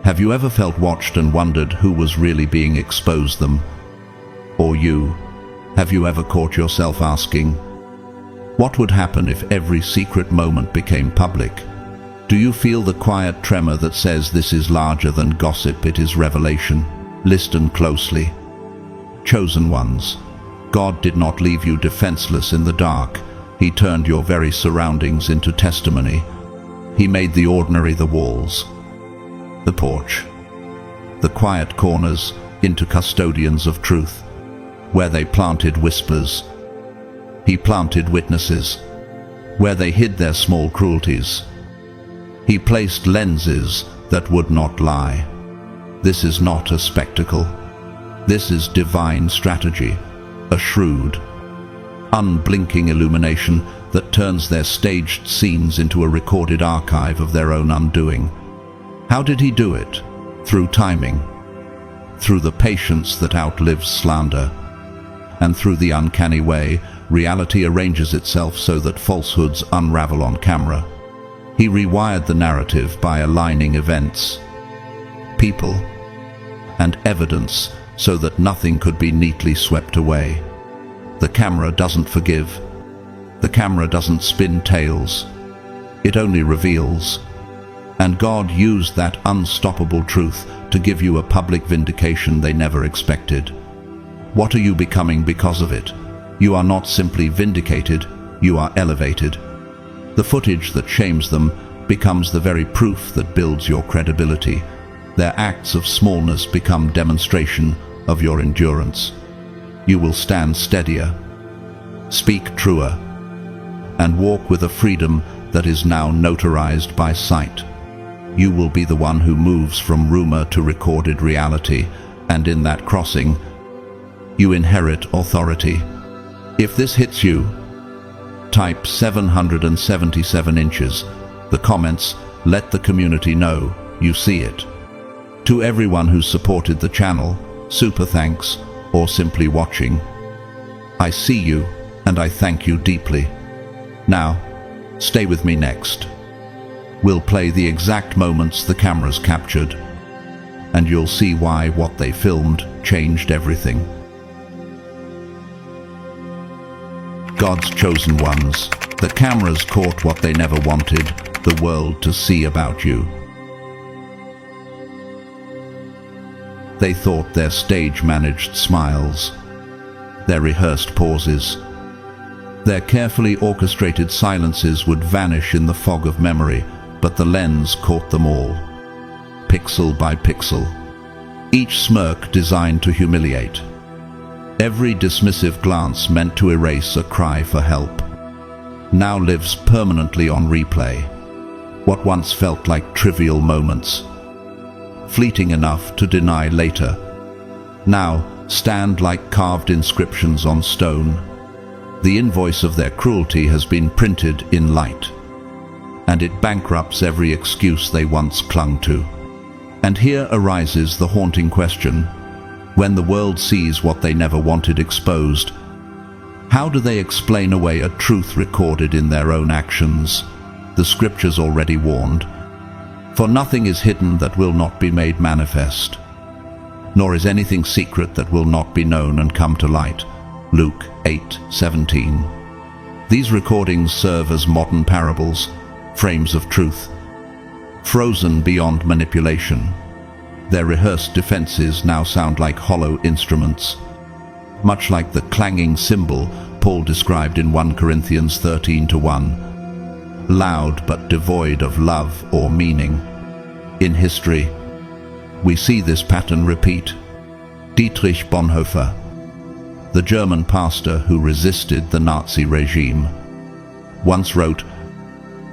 Have you ever felt watched and wondered who was really being exposed, them or you? Have you ever caught yourself asking, what would happen if every secret moment became public? Do you feel the quiet tremor that says this is larger than gossip, it is revelation? Listen closely. Chosen ones, God did not leave you defenseless in the dark. He turned your very surroundings into testimony. He made the ordinary the walls, the porch, the quiet corners into custodians of truth. Where they planted whispers, He planted witnesses. Where they hid their small cruelties, He placed lenses that would not lie. This is not a spectacle. This is divine strategy, a shrewd, unblinking illumination that turns their staged scenes into a recorded archive of their own undoing. How did He do it? Through timing, through the patience that outlives slander, and through the uncanny way reality arranges itself so that falsehoods unravel on camera. He rewired the narrative by aligning events, people, and evidence so that nothing could be neatly swept away. The camera doesn't forgive. The camera doesn't spin tales. It only reveals. And God used that unstoppable truth to give you a public vindication they never expected. What are you becoming because of it? You are not simply vindicated, you are elevated. The footage that shames them becomes the very proof that builds your credibility. Their acts of smallness become demonstration of your endurance. You will stand steadier, speak truer, and walk with a freedom that is now notarized by sight. You will be the one who moves from rumor to recorded reality, and in that crossing, you inherit authority. If this hits you, type 777 inches. The comments, let the community know you see it. To everyone who supported the channel, super thanks, or simply watching, I see you and I thank you deeply. Now, stay with me next. We'll play the exact moments the cameras captured, and you'll see why what they filmed changed everything. God's chosen ones. The cameras caught what they never wanted the world to see about you. They thought their stage-managed smiles, their rehearsed pauses, their carefully orchestrated silences would vanish in the fog of memory, but the lens caught them all, pixel by pixel. Each smirk designed to humiliate. Every dismissive glance meant to erase a cry for help. Now lives permanently on replay. What once felt like trivial moments, fleeting enough to deny later, now stand like carved inscriptions on stone. The invoice of their cruelty has been printed in light, and it bankrupts every excuse they once clung to. And here arises the haunting question: when the world sees what they never wanted exposed, how do they explain away a truth recorded in their own actions? The scriptures already warned, for nothing is hidden that will not be made manifest, nor is anything secret that will not be known and come to light. Luke 8:17. These recordings serve as modern parables, frames of truth, frozen beyond manipulation. Their rehearsed defenses now sound like hollow instruments, much like the clanging cymbal Paul described in 1 Corinthians 13:1, loud but devoid of love or meaning. In history, we see this pattern repeat. Dietrich Bonhoeffer, the German pastor who resisted the Nazi regime, once wrote,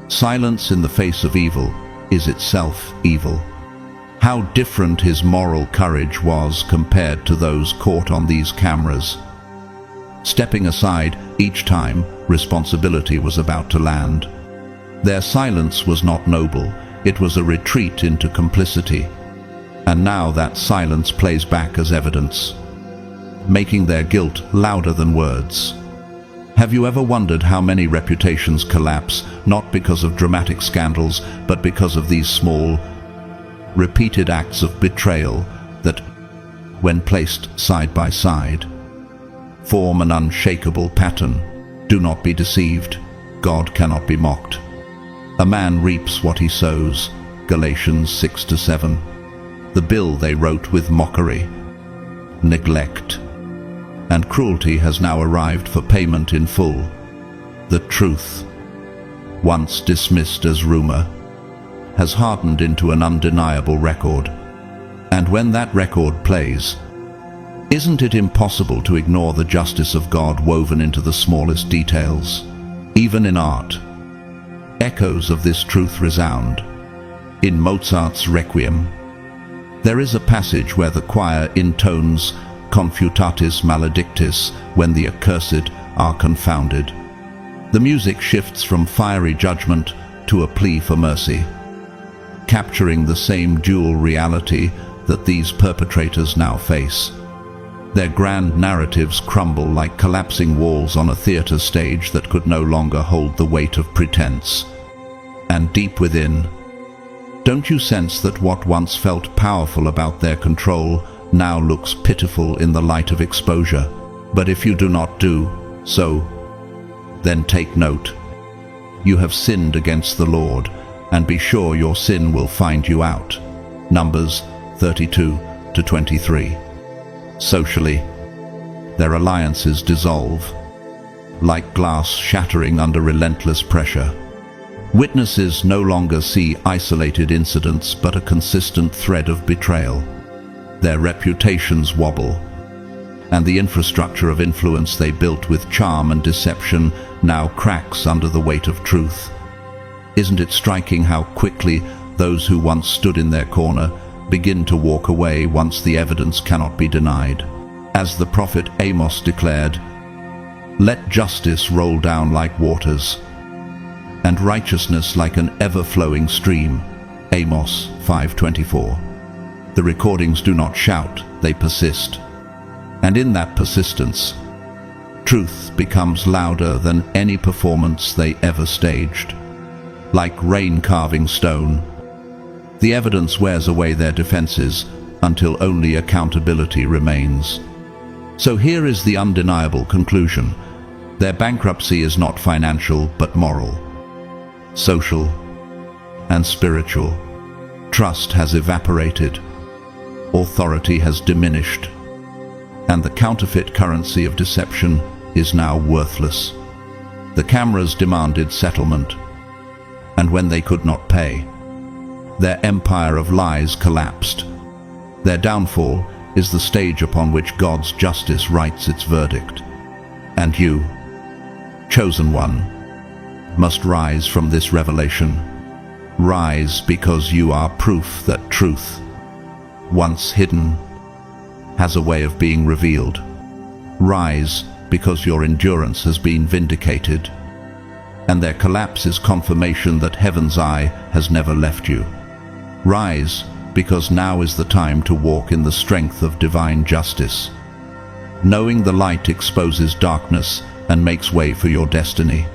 "Silence in the face of evil is itself evil." How different his moral courage was compared to those caught on these cameras. Stepping aside each time responsibility was about to land. Their silence was not noble, it was a retreat into complicity. And now that silence plays back as evidence, making their guilt louder than words. Have you ever wondered how many reputations collapse, not because of dramatic scandals, but because of these small, repeated acts of betrayal that, when placed side by side, form an unshakable pattern. Do not be deceived. God cannot be mocked. A man reaps what he sows. Galatians 6-7. The bill they wrote with mockery, neglect, and cruelty has now arrived for payment in full. The truth, once dismissed as rumor, has hardened into an undeniable record. And when that record plays, isn't it impossible to ignore the justice of God woven into the smallest details? Even in art, echoes of this truth resound. In Mozart's Requiem, there is a passage where the choir intones Confutatis maledictis, when the accursed are confounded. The music shifts from fiery judgment to a plea for mercy, capturing the same dual reality that these perpetrators now face. Their grand narratives crumble like collapsing walls on a theater stage that could no longer hold the weight of pretense. And deep within, don't you sense that what once felt powerful about their control now looks pitiful in the light of exposure? But if you do not do so, then take note. You have sinned against the Lord, and be sure your sin will find you out. Numbers 32-23. Socially, their alliances dissolve, like glass shattering under relentless pressure. Witnesses no longer see isolated incidents but a consistent thread of betrayal. Their reputations wobble, and the infrastructure of influence they built with charm and deception now cracks under the weight of truth. Isn't it striking how quickly those who once stood in their corner begin to walk away once the evidence cannot be denied? As the prophet Amos declared, "Let justice roll down like waters, and righteousness like an ever-flowing stream." Amos 5:24. The recordings do not shout, they persist. And in that persistence, truth becomes louder than any performance they ever staged. Like rain carving stone, the evidence wears away their defenses until only accountability remains. So here is the undeniable conclusion. Their bankruptcy is not financial but moral, social, and spiritual. Trust has evaporated, authority has diminished, and the counterfeit currency of deception is now worthless. The cameras demanded settlement, and when they could not pay, their empire of lies collapsed. Their downfall is the stage upon which God's justice writes its verdict. And you, chosen one, must rise from this revelation. Rise because you are proof that truth, once hidden, has a way of being revealed. Rise because your endurance has been vindicated, and their collapse is confirmation that heaven's eye has never left you. Rise because now is the time to walk in the strength of divine justice, knowing the light exposes darkness and makes way for your destiny.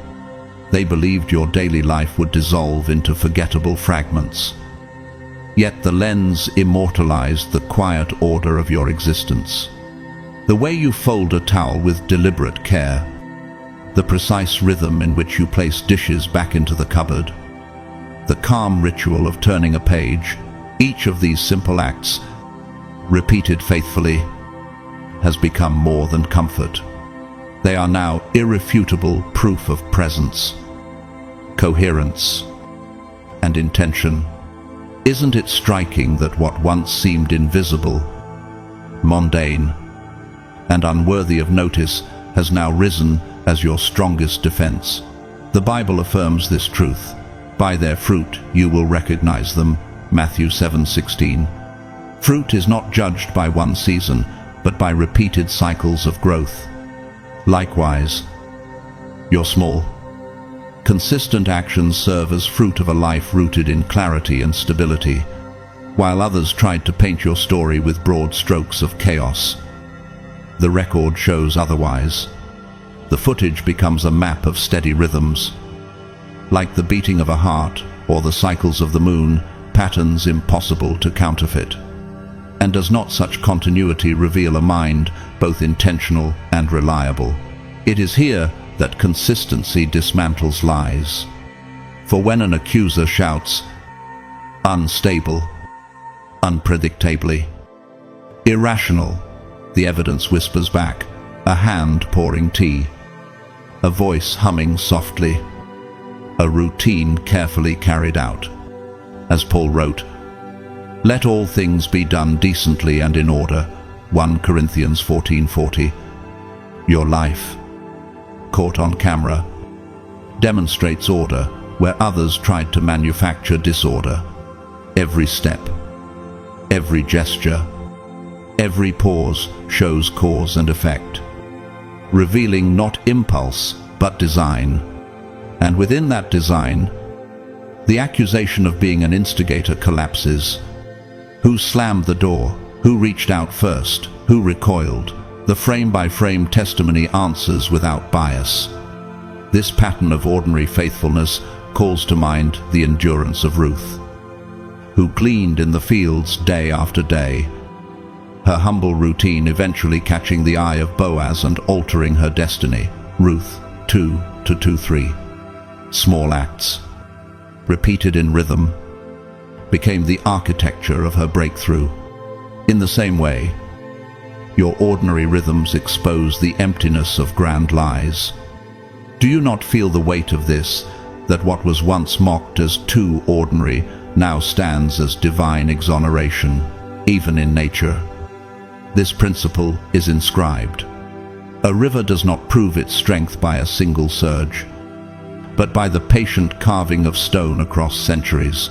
They believed your daily life would dissolve into forgettable fragments, yet the lens immortalized the quiet order of your existence. The way you fold a towel with deliberate care, the precise rhythm in which you place dishes back into the cupboard, the calm ritual of turning a page, each of these simple acts, repeated faithfully, has become more than comfort. They are now irrefutable proof of presence, coherence, and intention. Isn't it striking that what once seemed invisible, mundane, and unworthy of notice has now risen as your strongest defense? The Bible affirms this truth. By their fruit you will recognize them. Matthew 7:16. Fruit is not judged by one season, but by repeated cycles of growth. Likewise, your small, consistent actions serve as fruit of a life rooted in clarity and stability, while others tried to paint your story with broad strokes of chaos. The record shows otherwise. The footage becomes a map of steady rhythms, like the beating of a heart or the cycles of the moon, patterns impossible to counterfeit? And does not such continuity reveal a mind both intentional and reliable? It is here that consistency dismantles lies. For when an accuser shouts, unstable, unpredictably, irrational, the evidence whispers back, a hand pouring tea, a voice humming softly, a routine carefully carried out. As Paul wrote, "Let all things be done decently and in order," 1 Corinthians 14:40. Your life, caught on camera, demonstrates order where others tried to manufacture disorder. Every step, every gesture, every pause shows cause and effect, revealing not impulse but design. And within that design, the accusation of being an instigator collapses. Who slammed the door? Who reached out first? Who recoiled? The frame-by-frame testimony answers without bias. This pattern of ordinary faithfulness calls to mind the endurance of Ruth, who gleaned in the fields day after day, her humble routine eventually catching the eye of Boaz and altering her destiny. Ruth 2:2-3. Small acts, repeated in rhythm, became the architecture of her breakthrough. In the same way, your ordinary rhythms expose the emptiness of grand lies. Do you not feel the weight of this, that what was once mocked as too ordinary now stands as divine exoneration, even in nature? This principle is inscribed. A river does not prove its strength by a single surge, but by the patient carving of stone across centuries.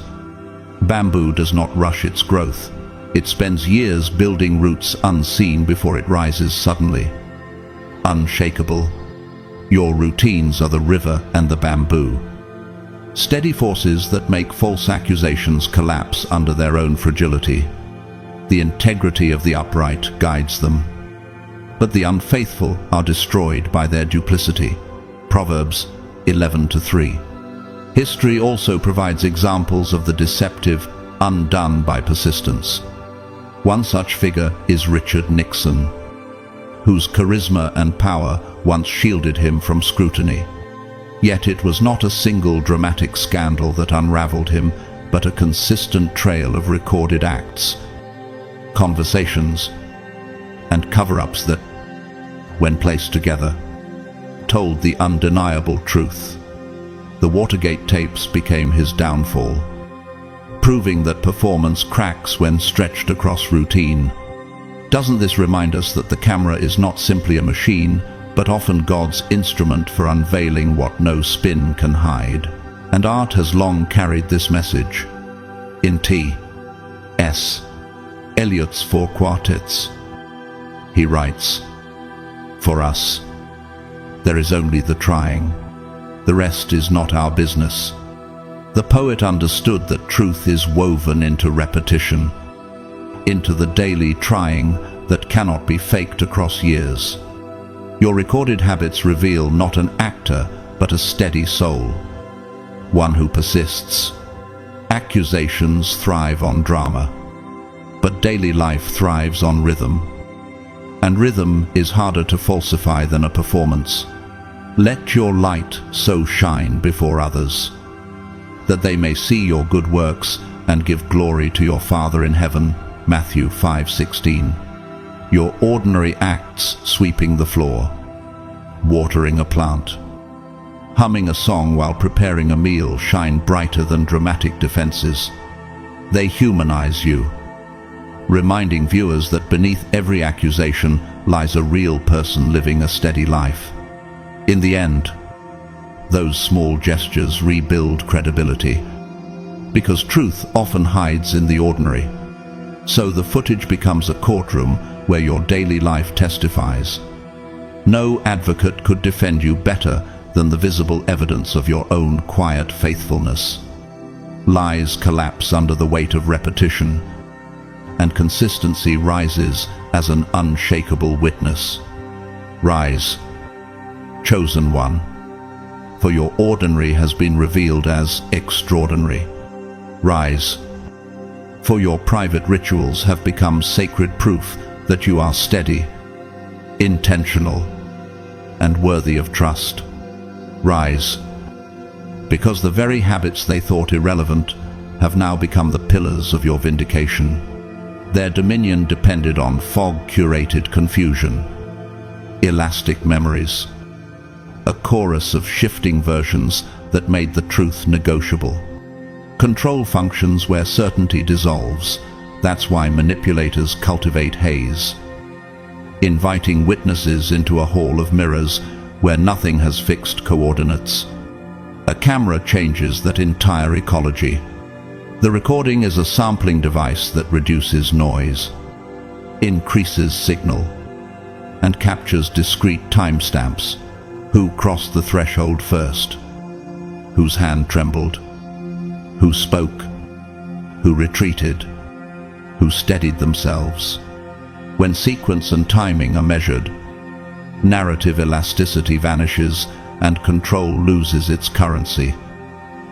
Bamboo does not rush its growth. It spends years building roots unseen before it rises suddenly. Unshakable, your routines are the river and the bamboo, steady forces that make false accusations collapse under their own fragility. The integrity of the upright guides them, but the unfaithful are destroyed by their duplicity. Proverbs 11:3. History also provides examples of the deceptive undone by persistence. One such figure is Richard Nixon, whose charisma and power once shielded him from scrutiny. Yet it was not a single dramatic scandal that unraveled him, but a consistent trail of recorded acts, conversations, and cover-ups that, when placed together, told the undeniable truth. The Watergate tapes became his downfall, proving that performance cracks when stretched across routine. Doesn't this remind us that the camera is not simply a machine, but often God's instrument for unveiling what no spin can hide? And art has long carried this message. In T.S. Eliot's Four Quartets, he writes, "For us, there is only the trying. The rest is not our business." The poet understood that truth is woven into repetition, into the daily trying that cannot be faked across years. Your recorded habits reveal not an actor, but a steady soul, one who persists. Accusations thrive on drama, but daily life thrives on rhythm. And rhythm is harder to falsify than a performance. Let your light so shine before others, that they may see your good works and give glory to your Father in heaven. Matthew 5:16. Your ordinary acts sweeping the floor, watering a plant, humming a song while preparing a meal shine brighter than dramatic defenses. They humanize you, reminding viewers that beneath every accusation lies a real person living a steady life. In the end, those small gestures rebuild credibility, because truth often hides in the ordinary. So the footage becomes a courtroom where your daily life testifies. No advocate could defend you better than the visible evidence of your own quiet faithfulness. Lies collapse under the weight of repetition, and consistency rises as an unshakable witness. Rise, chosen one, for your ordinary has been revealed as extraordinary. Rise, for your private rituals have become sacred proof that you are steady, intentional, and worthy of trust. Rise, because the very habits they thought irrelevant have now become the pillars of your vindication. Their dominion depended on fog-curated confusion, elastic memories, a chorus of shifting versions that made the truth negotiable. Control functions where certainty dissolves. That's why manipulators cultivate haze, inviting witnesses into a hall of mirrors where nothing has fixed coordinates. A camera changes that entire ecology. The recording is a sampling device that reduces noise, increases signal, and captures discrete timestamps. Who crossed the threshold first? Whose hand trembled? Who spoke? Who retreated? Who steadied themselves? When sequence and timing are measured, narrative elasticity vanishes and control loses its currency.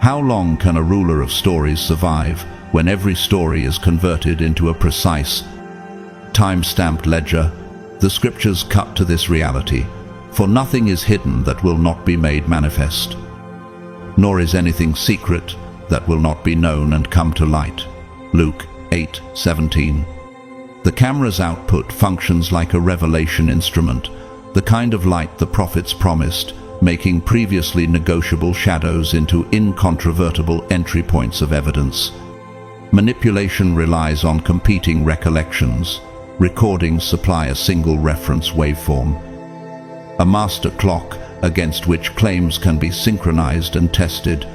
How long can a ruler of stories survive when every story is converted into a precise, time-stamped ledger? The scriptures cut to this reality, for nothing is hidden that will not be made manifest, nor is anything secret that will not be known and come to light. Luke 8:17. The camera's output functions like a revelation instrument, the kind of light the prophets promised, making previously negotiable shadows into incontrovertible entry points of evidence. Manipulation relies on competing recollections. Recordings supply a single reference waveform, a master clock against which claims can be synchronized and tested.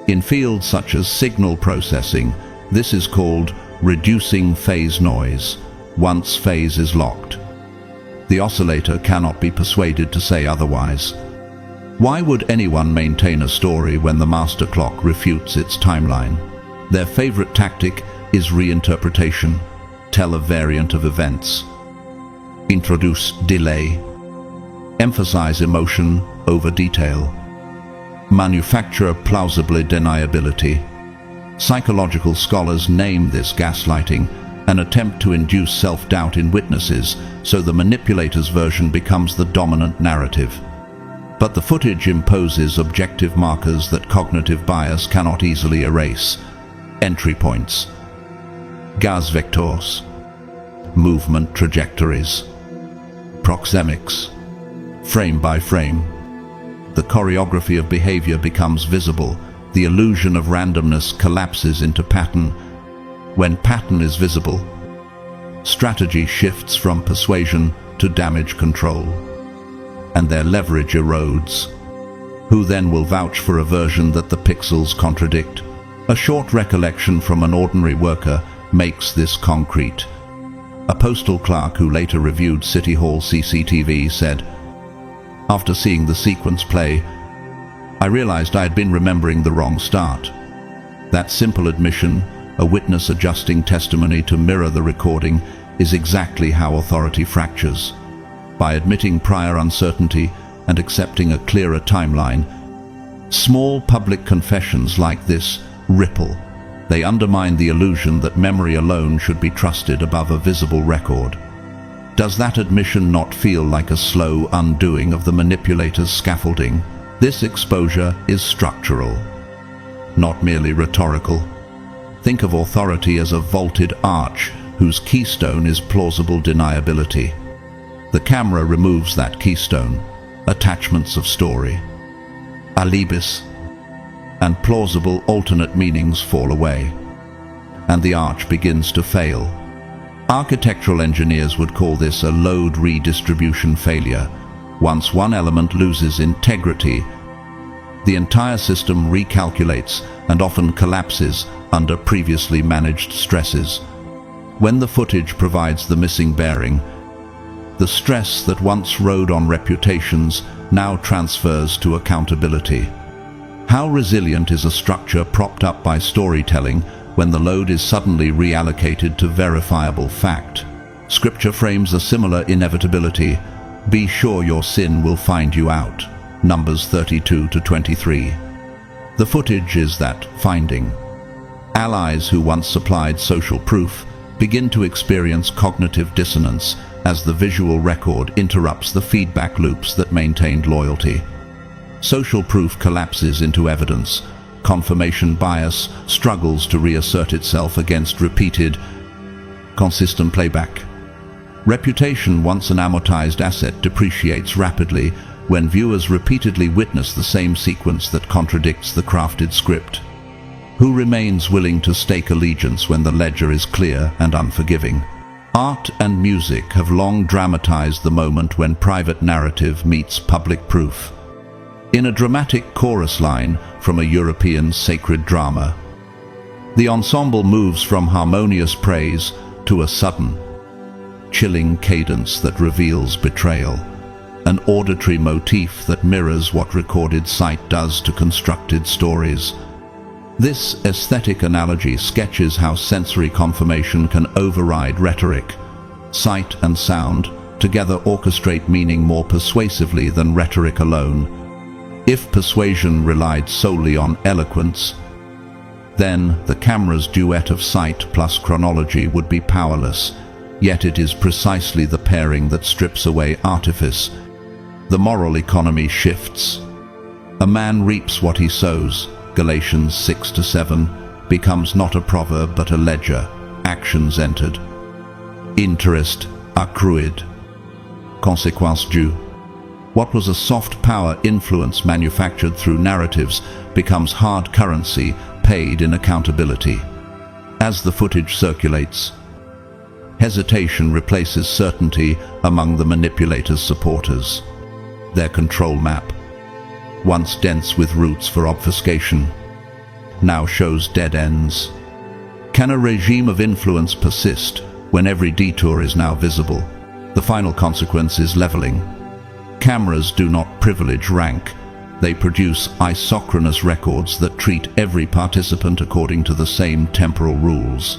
In fields such as signal processing, this is called reducing phase noise. Once phase is locked, the oscillator cannot be persuaded to say otherwise. Why would anyone maintain a story when the master clock refutes its timeline? Their favorite tactic is reinterpretation. Tell a variant of events. Introduce delay. Emphasize emotion over detail. Manufacture plausibly deniability. Psychological scholars name this gaslighting, an attempt to induce self-doubt in witnesses so the manipulator's version becomes the dominant narrative. But the footage imposes objective markers that cognitive bias cannot easily erase. Entry points, gas vectors, movement trajectories, proxemics, frame by frame. The choreography of behavior becomes visible. The illusion of randomness collapses into pattern. When pattern is visible, strategy shifts from persuasion to damage control, and their leverage erodes. Who then will vouch for a version that the pixels contradict? A short recollection from an ordinary worker makes this concrete. A postal clerk who later reviewed City Hall CCTV said, "After seeing the sequence play, I realized I had been remembering the wrong start." That simple admission, a witness adjusting testimony to mirror the recording, is exactly how authority fractures. By admitting prior uncertainty and accepting a clearer timeline, small public confessions like this ripple. They undermine the illusion that memory alone should be trusted above a visible record. Does that admission not feel like a slow undoing of the manipulator's scaffolding? This exposure is structural, not merely rhetorical. Think of authority as a vaulted arch whose keystone is plausible deniability. The camera removes that keystone, attachments of story, alibis, and plausible alternate meanings fall away, and the arch begins to fail. Architectural engineers would call this a load redistribution failure. Once one element loses integrity, the entire system recalculates and often collapses under previously managed stresses. When the footage provides the missing bearing, the stress that once rode on reputations now transfers to accountability. How resilient is a structure propped up by storytelling when the load is suddenly reallocated to verifiable fact? Scripture frames a similar inevitability. Be sure your sin will find you out. Numbers 32-23. The footage is that finding. Allies who once supplied social proof begin to experience cognitive dissonance as the visual record interrupts the feedback loops that maintained loyalty. Social proof collapses into evidence. Confirmation bias struggles to reassert itself against repeated, consistent playback. Reputation, once an amortized asset, depreciates rapidly when viewers repeatedly witness the same sequence that contradicts the crafted script. Who remains willing to stake allegiance when the ledger is clear and unforgiving? Art and music have long dramatized the moment when private narrative meets public proof. In a dramatic chorus line from a European sacred drama, the ensemble moves from harmonious praise to a sudden, chilling cadence that reveals betrayal, an auditory motif that mirrors what recorded sight does to constructed stories. This aesthetic analogy sketches how sensory confirmation can override rhetoric. Sight and sound together orchestrate meaning more persuasively than rhetoric alone. If persuasion relied solely on eloquence, then the camera's duet of sight plus chronology would be powerless. Yet it is precisely the pairing that strips away artifice. The moral economy shifts. A man reaps what he sows, Galatians 6-7, becomes not a proverb but a ledger, actions entered. Interest accrued, consequence due. What was a soft power influence manufactured through narratives becomes hard currency paid in accountability. As the footage circulates, hesitation replaces certainty among the manipulator's supporters. Their control map, once dense with routes for obfuscation, now shows dead ends. Can a regime of influence persist when every detour is now visible? The final consequence is leveling. Cameras do not privilege rank. They produce isochronous records that treat every participant according to the same temporal rules.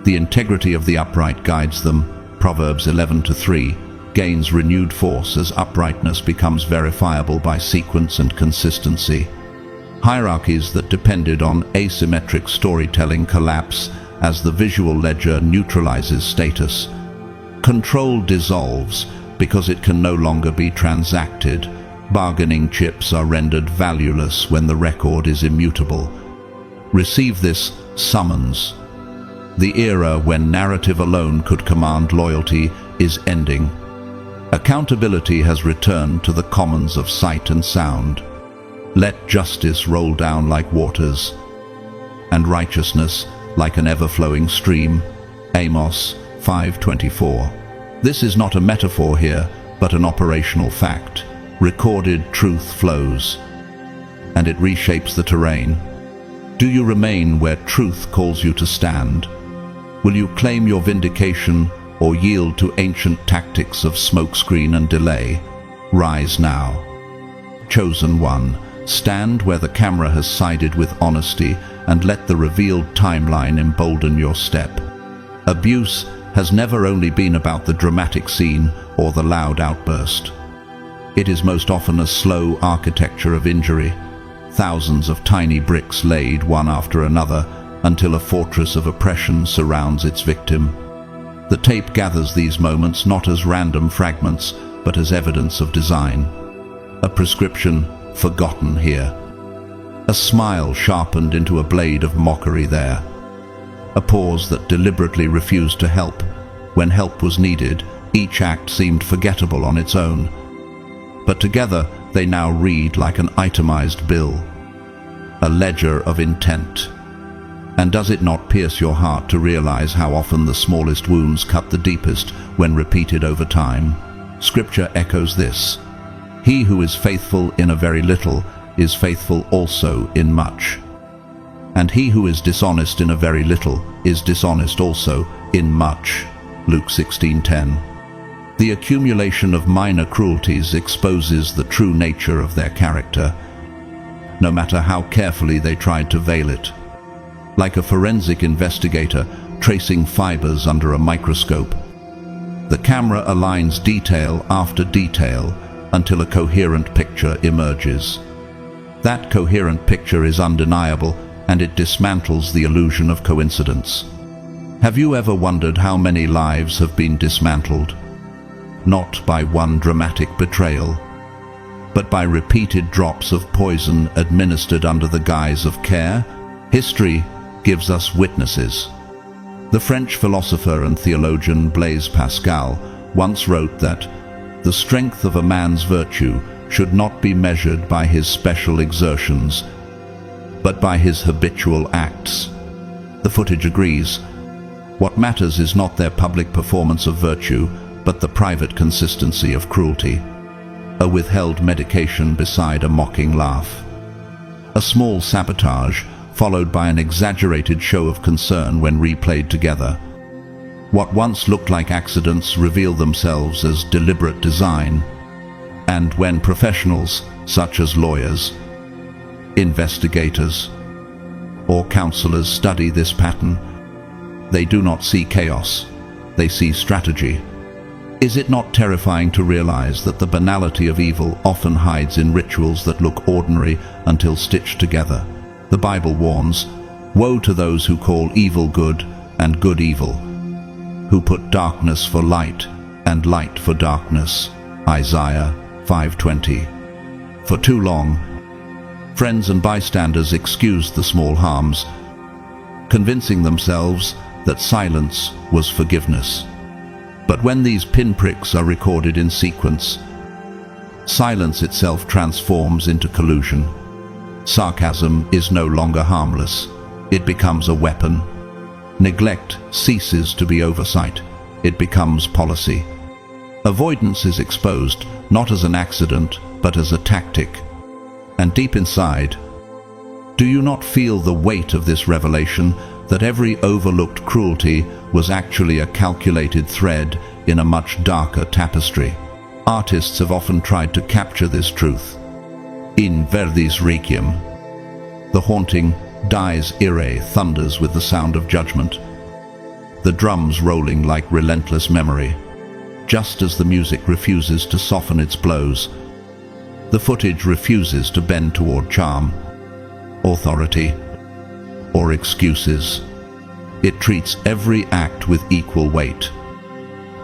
The integrity of the upright guides them, Proverbs 11-3, gains renewed force as uprightness becomes verifiable by sequence and consistency. Hierarchies that depended on asymmetric storytelling collapse as the visual ledger neutralizes status. Control dissolves because it can no longer be transacted. Bargaining chips are rendered valueless when the record is immutable. Receive this summons. The era when narrative alone could command loyalty is ending. Accountability has returned to the commons of sight and sound. Let justice roll down like waters, and righteousness like an ever-flowing stream. Amos 5:24. This is not a metaphor here, but an operational fact. Recorded truth flows, and it reshapes the terrain. Do you remain where truth calls you to stand? Will you claim your vindication or yield to ancient tactics of smokescreen and delay? Rise now. Chosen one, stand where the camera has sided with honesty and let the revealed timeline embolden your step. Abuse has never only been about the dramatic scene or the loud outburst. It is most often a slow architecture of injury, thousands of tiny bricks laid one after another until a fortress of oppression surrounds its victim. The tape gathers these moments not as random fragments, but as evidence of design. A prescription forgotten here. A smile sharpened into a blade of mockery there. A pause that deliberately refused to help. When help was needed, each act seemed forgettable on its own. But together they now read like an itemized bill, a ledger of intent. And does it not pierce your heart to realize how often the smallest wounds cut the deepest when repeated over time? Scripture echoes this. He who is faithful in a very little is faithful also in much. And he who is dishonest in a very little is dishonest also in much. Luke 16:10. The accumulation of minor cruelties exposes the true nature of their character, no matter how carefully they tried to veil it. Like a forensic investigator tracing fibers under a microscope, the camera aligns detail after detail until a coherent picture emerges. That coherent picture is undeniable and it dismantles the illusion of coincidence. Have you ever wondered how many lives have been dismantled? Not by one dramatic betrayal, but by repeated drops of poison administered under the guise of care. History gives us witnesses. The French philosopher and theologian Blaise Pascal once wrote that the strength of a man's virtue should not be measured by his special exertions, but by his habitual acts. The footage agrees. What matters is not their public performance of virtue, but the private consistency of cruelty. A withheld medication beside a mocking laugh. A small sabotage followed by an exaggerated show of concern when replayed together. What once looked like accidents reveal themselves as deliberate design, and when professionals, such as lawyers, investigators, or counselors study this pattern, they do not see chaos, they see strategy. Is it not terrifying to realize that the banality of evil often hides in rituals that look ordinary until stitched together? The Bible warns, "Woe to those who call evil good and good evil, who put darkness for light and light for darkness." Isaiah 5:20. For too long, friends and bystanders excused the small harms, convincing themselves that silence was forgiveness. But when these pinpricks are recorded in sequence, silence itself transforms into collusion. Sarcasm is no longer harmless. It becomes a weapon. Neglect ceases to be oversight. It becomes policy. Avoidance is exposed, not as an accident, but as a tactic. And deep inside, do you not feel the weight of this revelation that every overlooked cruelty was actually a calculated thread in a much darker tapestry? Artists have often tried to capture this truth. In Verdi's Requiem, the haunting Dies Irae thunders with the sound of judgment, the drums rolling like relentless memory. Just as the music refuses to soften its blows, the footage refuses to bend toward charm, authority, or excuses. It treats every act with equal weight,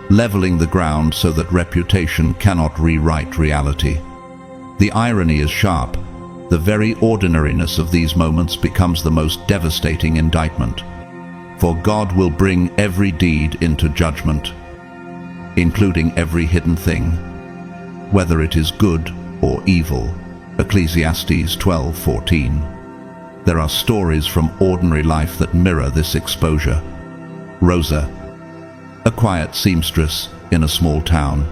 leveling the ground so that reputation cannot rewrite reality. The irony is sharp. The very ordinariness of these moments becomes the most devastating indictment. For God will bring every deed into judgment, including every hidden thing, whether it is good or evil. Ecclesiastes 12:14. There are stories from ordinary life that mirror this exposure. Rosa, a quiet seamstress in a small town,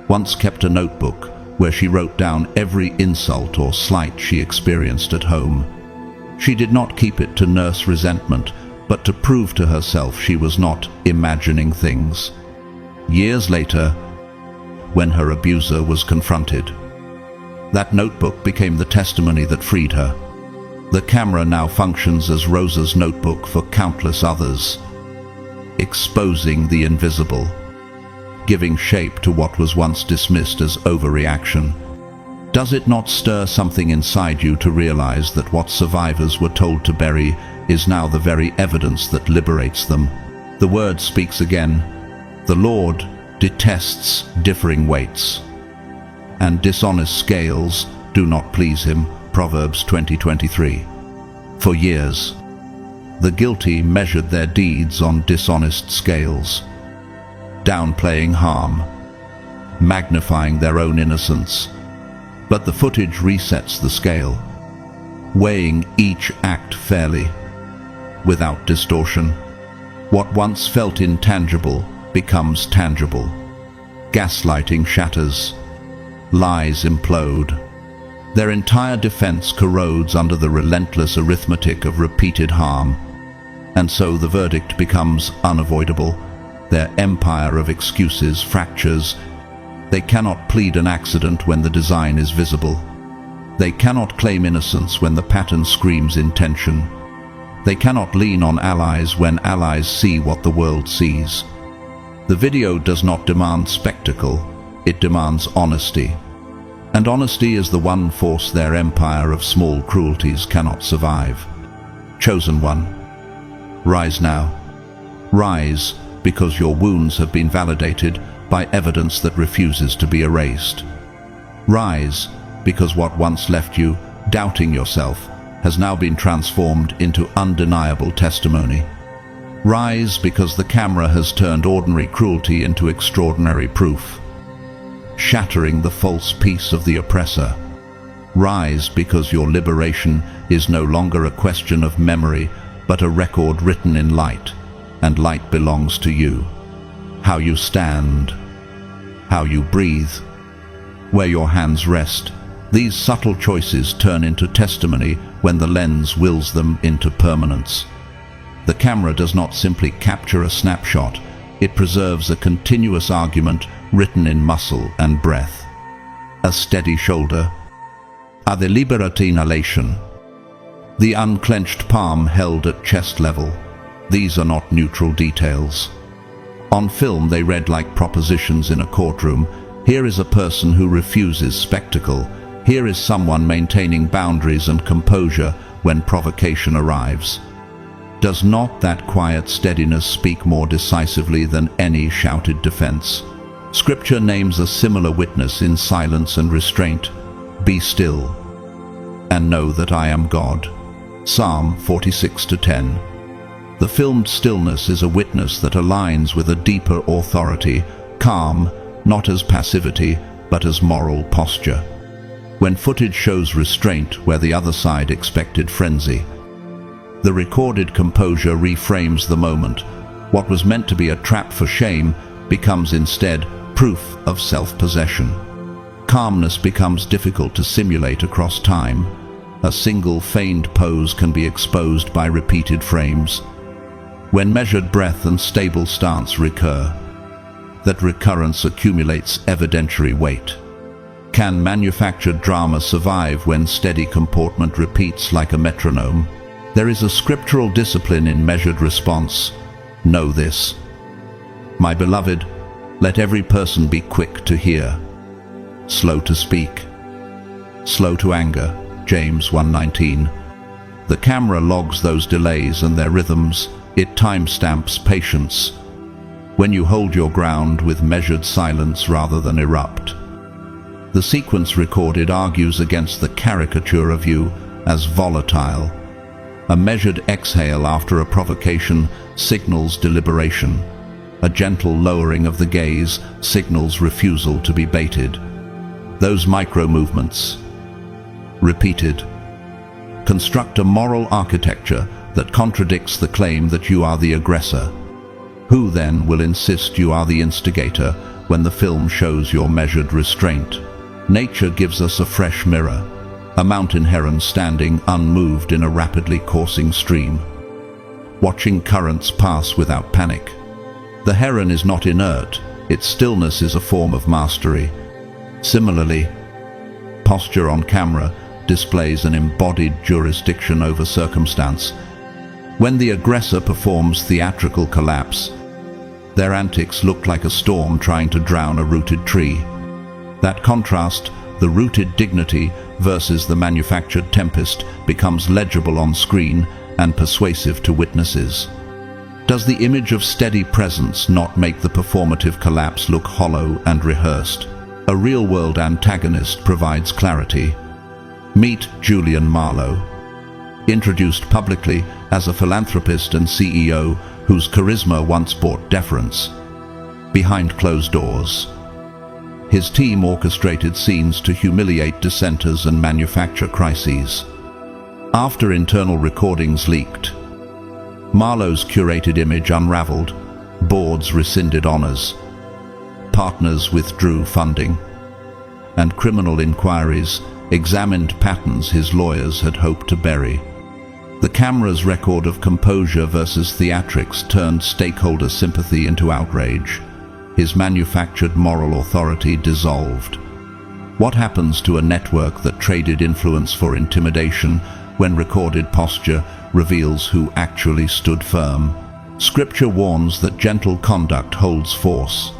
once kept a notebook where she wrote down every insult or slight she experienced at home. She did not keep it to nurse resentment, but to prove to herself she was not imagining things. Years later, when her abuser was confronted, that notebook became the testimony that freed her. The camera now functions as Rosa's notebook for countless others, exposing the invisible, giving shape to what was once dismissed as overreaction. Does it not stir something inside you to realize that what survivors were told to bury is now the very evidence that liberates them? The word speaks again. The Lord detests differing weights, and dishonest scales do not please him. Proverbs 20:23. For years, the guilty measured their deeds on dishonest scales, downplaying harm, magnifying their own innocence. But the footage resets the scale, weighing each act fairly, without distortion. What once felt intangible becomes tangible. Gaslighting shatters, lies implode. Their entire defense corrodes under the relentless arithmetic of repeated harm, and so the verdict becomes unavoidable. Their empire of excuses fractures. They cannot plead an accident when the design is visible. They cannot claim innocence when the pattern screams intention. They cannot lean on allies when allies see what the world sees. The video does not demand spectacle, it demands honesty. And honesty is the one force their empire of small cruelties cannot survive. Chosen one, rise now. Rise because your wounds have been validated by evidence that refuses to be erased. Rise because what once left you doubting yourself has now been transformed into undeniable testimony. Rise because the camera has turned ordinary cruelty into extraordinary proof, shattering the false peace of the oppressor. Rise because your liberation is no longer a question of memory, but a record written in light, and light belongs to you. How you stand, how you breathe, where your hands rest, these subtle choices turn into testimony when the lens wills them into permanence. The camera does not simply capture a snapshot, it preserves a continuous argument written in muscle and breath. A steady shoulder, a deliberate inhalation, the unclenched palm held at chest level. These are not neutral details. On film they read like propositions in a courtroom. Here is a person who refuses spectacle. Here is someone maintaining boundaries and composure when provocation arrives. Does not that quiet steadiness speak more decisively than any shouted defense? Scripture names a similar witness in silence and restraint. Be still and know that I am God. Psalm 46:10. The filmed stillness is a witness that aligns with a deeper authority, calm, not as passivity, but as moral posture. When footage shows restraint where the other side expected frenzy, the recorded composure reframes the moment. What was meant to be a trap for shame becomes instead proof of self-possession. Calmness becomes difficult to simulate across time. A single feigned pose can be exposed by repeated frames. When measured breath and stable stance recur, that recurrence accumulates evidentiary weight. Can manufactured drama survive when steady comportment repeats like a metronome? There is a scriptural discipline in measured response. Know this. My beloved, let every person be quick to hear, slow to speak, slow to anger. James 1:19. The camera logs those delays and their rhythms. It timestamps patience. When you hold your ground with measured silence rather than erupt, the sequence recorded argues against the caricature of you as volatile. A measured exhale after a provocation signals deliberation. A gentle lowering of the gaze signals refusal to be baited. Those micro-movements, repeated, construct a moral architecture that contradicts the claim that you are the aggressor. Who then will insist you are the instigator when the film shows your measured restraint? Nature gives us a fresh mirror, a mountain heron standing unmoved in a rapidly coursing stream, watching currents pass without panic. The heron is not inert, its stillness is a form of mastery. Similarly, posture on camera displays an embodied jurisdiction over circumstance. When the aggressor performs theatrical collapse, their antics look like a storm trying to drown a rooted tree. That contrast, the rooted dignity versus the manufactured tempest, becomes legible on screen and persuasive to witnesses. Does the image of steady presence not make the performative collapse look hollow and rehearsed? A real-world antagonist provides clarity. Meet Julian Marlowe. Introduced publicly as a philanthropist and CEO whose charisma once brought deference. Behind closed doors, his team orchestrated scenes to humiliate dissenters and manufacture crises. After internal recordings leaked, Marlowe's curated image unraveled, boards rescinded honors, partners withdrew funding, and criminal inquiries examined patterns his lawyers had hoped to bury. The camera's record of composure versus theatrics turned stakeholder sympathy into outrage. His manufactured moral authority dissolved. What happens to a network that traded influence for intimidation when recorded posture reveals who actually stood firm? Scripture warns that gentle conduct holds force.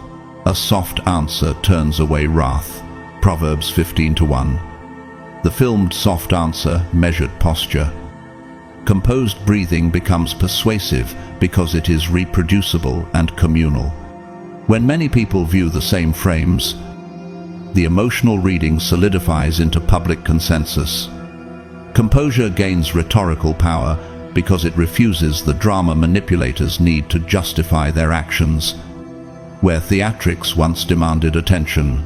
A soft answer turns away wrath. Proverbs 15:1. The filmed soft answer measured posture. Composed breathing becomes persuasive because it is reproducible and communal. When many people view the same frames, the emotional reading solidifies into public consensus. Composure gains rhetorical power because it refuses the drama manipulators need to justify their actions. Where theatrics once demanded attention,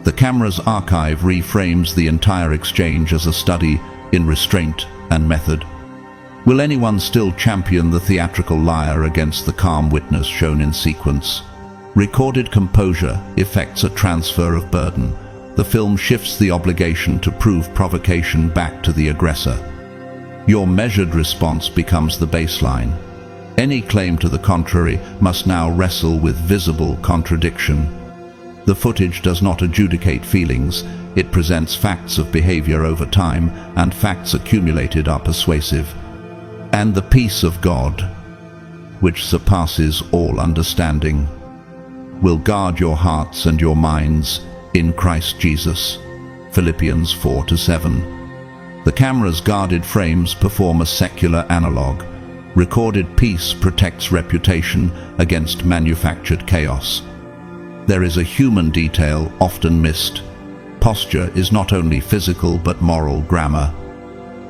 the camera's archive reframes the entire exchange as a study in restraint and method. Will anyone still champion the theatrical liar against the calm witness shown in sequence? Recorded composure effects a transfer of burden. The film shifts the obligation to prove provocation back to the aggressor. Your measured response becomes the baseline. Any claim to the contrary must now wrestle with visible contradiction. The footage does not adjudicate feelings, it presents facts of behavior over time, and facts accumulated are persuasive. And the peace of God, which surpasses all understanding, will guard your hearts and your minds in Christ Jesus. Philippians 4-7. The camera's guarded frames perform a secular analog. Recorded peace protects reputation against manufactured chaos. There is a human detail often missed. Posture is not only physical but moral grammar.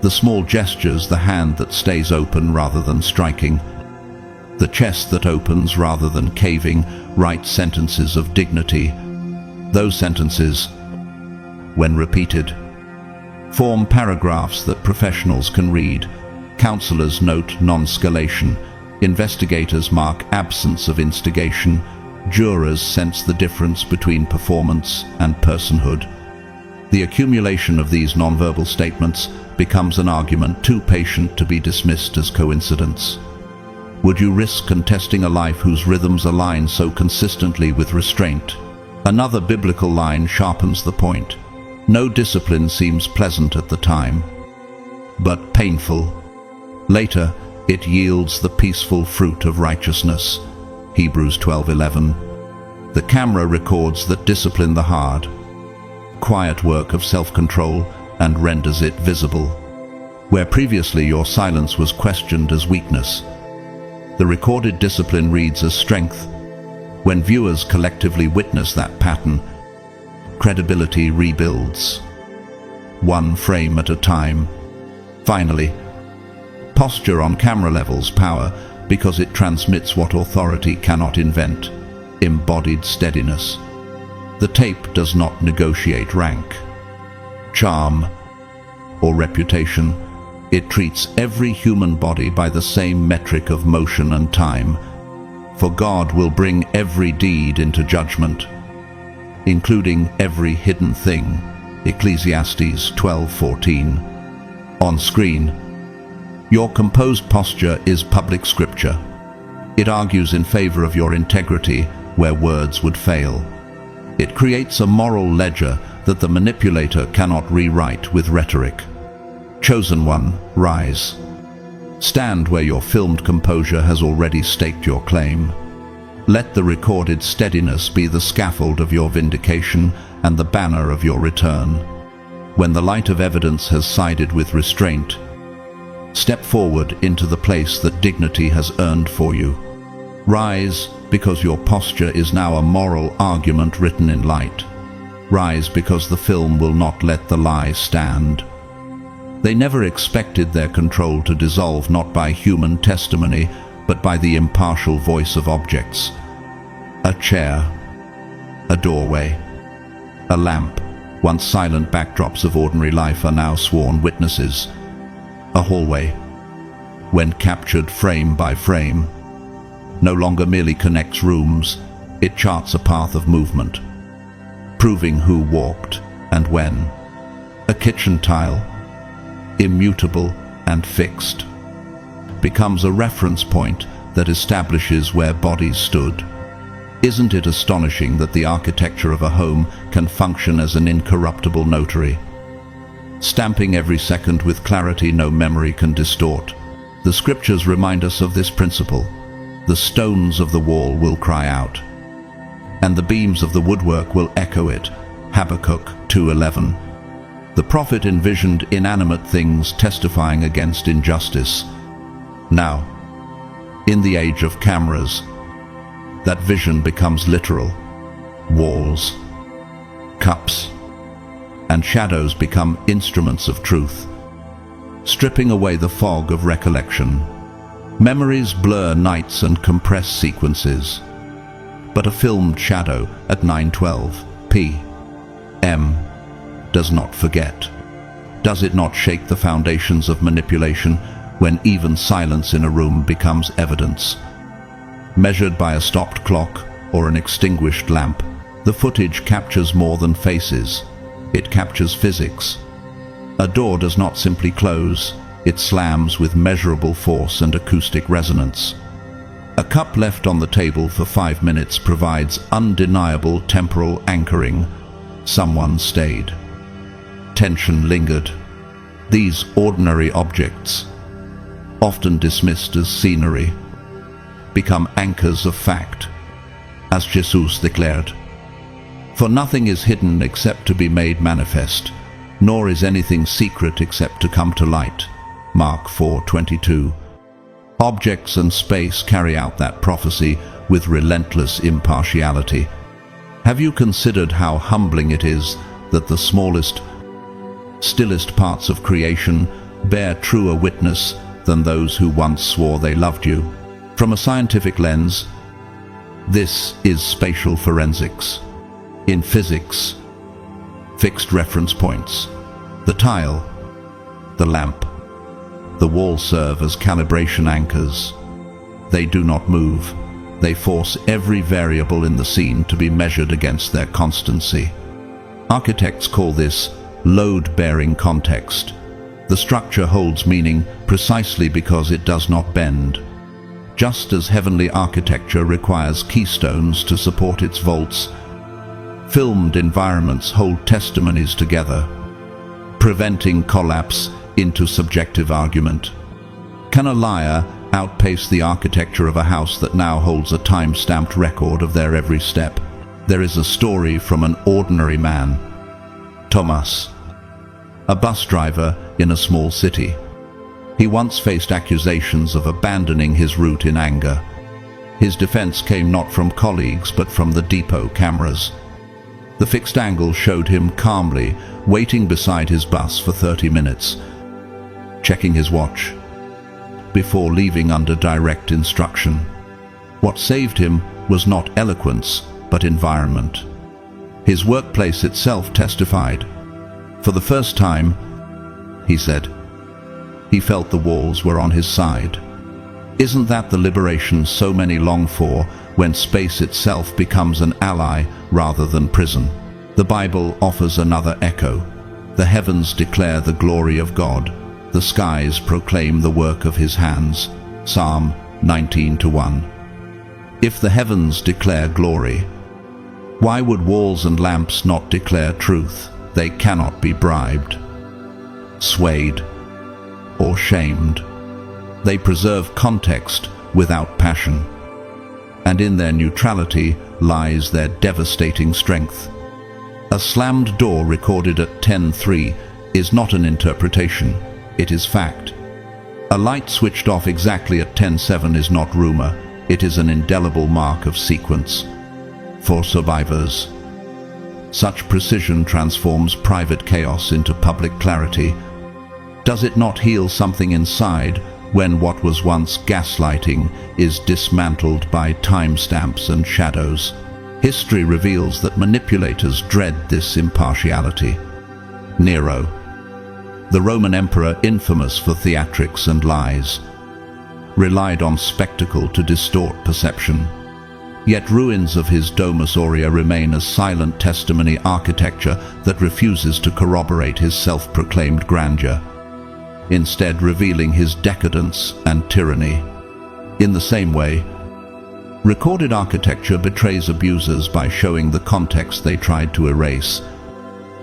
The small gestures, the hand that stays open rather than striking, the chest that opens rather than caving, write sentences of dignity. Those sentences, when repeated, form paragraphs that professionals can read. Counselors note non-escalation, investigators mark absence of instigation, jurors sense the difference between performance and personhood. The accumulation of these nonverbal statements becomes an argument too patient to be dismissed as coincidence. Would you risk contesting a life whose rhythms align so consistently with restraint? Another biblical line sharpens the point. No discipline seems pleasant at the time, but painful. Later, it yields the peaceful fruit of righteousness. Hebrews 12:11. The camera records that discipline the hard, quiet work of self-control and renders it visible. Where previously your silence was questioned as weakness, the recorded discipline reads as strength. When viewers collectively witness that pattern, credibility rebuilds, one frame at a time. Finally, posture on camera levels power because it transmits what authority cannot invent: embodied steadiness. The tape does not negotiate rank, charm, or reputation. It treats every human body by the same metric of motion and time. For God will bring every deed into judgment, including every hidden thing. Ecclesiastes 12:14. On screen, your composed posture is public scripture. It argues in favor of your integrity where words would fail. It creates a moral ledger that the manipulator cannot rewrite with rhetoric. Chosen one, rise. Stand where your filmed composure has already staked your claim. Let the recorded steadiness be the scaffold of your vindication and the banner of your return. When the light of evidence has sided with restraint, step forward into the place that dignity has earned for you. Rise because your posture is now a moral argument written in light. Rise because the film will not let the lie stand. They never expected their control to dissolve not by human testimony, but by the impartial voice of objects. A chair, a doorway, a lamp, once silent backdrops of ordinary life, are now sworn witnesses. A hallway, when captured frame by frame, no longer merely connects rooms, it charts a path of movement, proving who walked and when. A kitchen tile, immutable and fixed, becomes a reference point that establishes where bodies stood. Isn't it astonishing that the architecture of a home can function as an incorruptible notary, stamping every second with clarity no memory can distort? The scriptures remind us of this principle. The stones of the wall will cry out, and the beams of the woodwork will echo it. Habakkuk 2:11. The prophet envisioned inanimate things testifying against injustice. Now, in the age of cameras, that vision becomes literal. Walls, cups, and shadows become instruments of truth, stripping away the fog of recollection. Memories blur nights and compress sequences, but a filmed shadow at 9:12 p.m. does not forget. Does it not shake the foundations of manipulation when even silence in a room becomes evidence? Measured by a stopped clock or an extinguished lamp, the footage captures more than faces. It captures physics. A door does not simply close, it slams with measurable force and acoustic resonance. A cup left on the table for 5 minutes provides undeniable temporal anchoring. Someone stayed. Tension lingered. These ordinary objects, often dismissed as scenery, become anchors of fact, as Jesus declared. For nothing is hidden except to be made manifest, nor is anything secret except to come to light. Mark 4:22. Objects and space carry out that prophecy with relentless impartiality. Have you considered how humbling it is that the smallest, stillest parts of creation bear truer witness than those who once swore they loved you? From a scientific lens, this is spatial forensics. In physics, fixed reference points, the tile, the lamp, the wall serve as calibration anchors. They do not move. They force every variable in the scene to be measured against their constancy. Architects call this load-bearing context. The structure holds meaning precisely because it does not bend. Just as heavenly architecture requires keystones to support its vaults, filmed environments hold testimonies together, preventing collapse into subjective argument. Can a liar outpace the architecture of a house that now holds a time-stamped record of their every step? There is a story from an ordinary man, Thomas, a bus driver in a small city. He once faced accusations of abandoning his route in anger. His defense came not from colleagues but from the depot cameras. The fixed angle showed him calmly waiting beside his bus for 30 minutes, checking his watch, before leaving under direct instruction. What saved him was not eloquence, but environment. His workplace itself testified. For the first time, he said, he felt the walls were on his side. Isn't that the liberation so many long for, when space itself becomes an ally rather than prison? The Bible offers another echo. The heavens declare the glory of God. The skies proclaim the work of his hands. Psalm 19:1. If the heavens declare glory, why would walls and lamps not declare truth? They cannot be bribed, swayed, or shamed. They preserve context without passion, and in their neutrality lies their devastating strength. A slammed door recorded at 10:03 is not an interpretation, it is fact. A light switched off exactly at 10:07 is not rumor, it is an indelible mark of sequence. For survivors, such precision transforms private chaos into public clarity. Does it not heal something inside when what was once gaslighting is dismantled by timestamps and shadows? History reveals that manipulators dread this impartiality. Nero, the Roman emperor infamous for theatrics and lies, relied on spectacle to distort perception. Yet ruins of his Domus Aurea remain as silent testimony architecture that refuses to corroborate his self-proclaimed grandeur, instead revealing his decadence and tyranny. In the same way, recorded architecture betrays abusers by showing the context they tried to erase.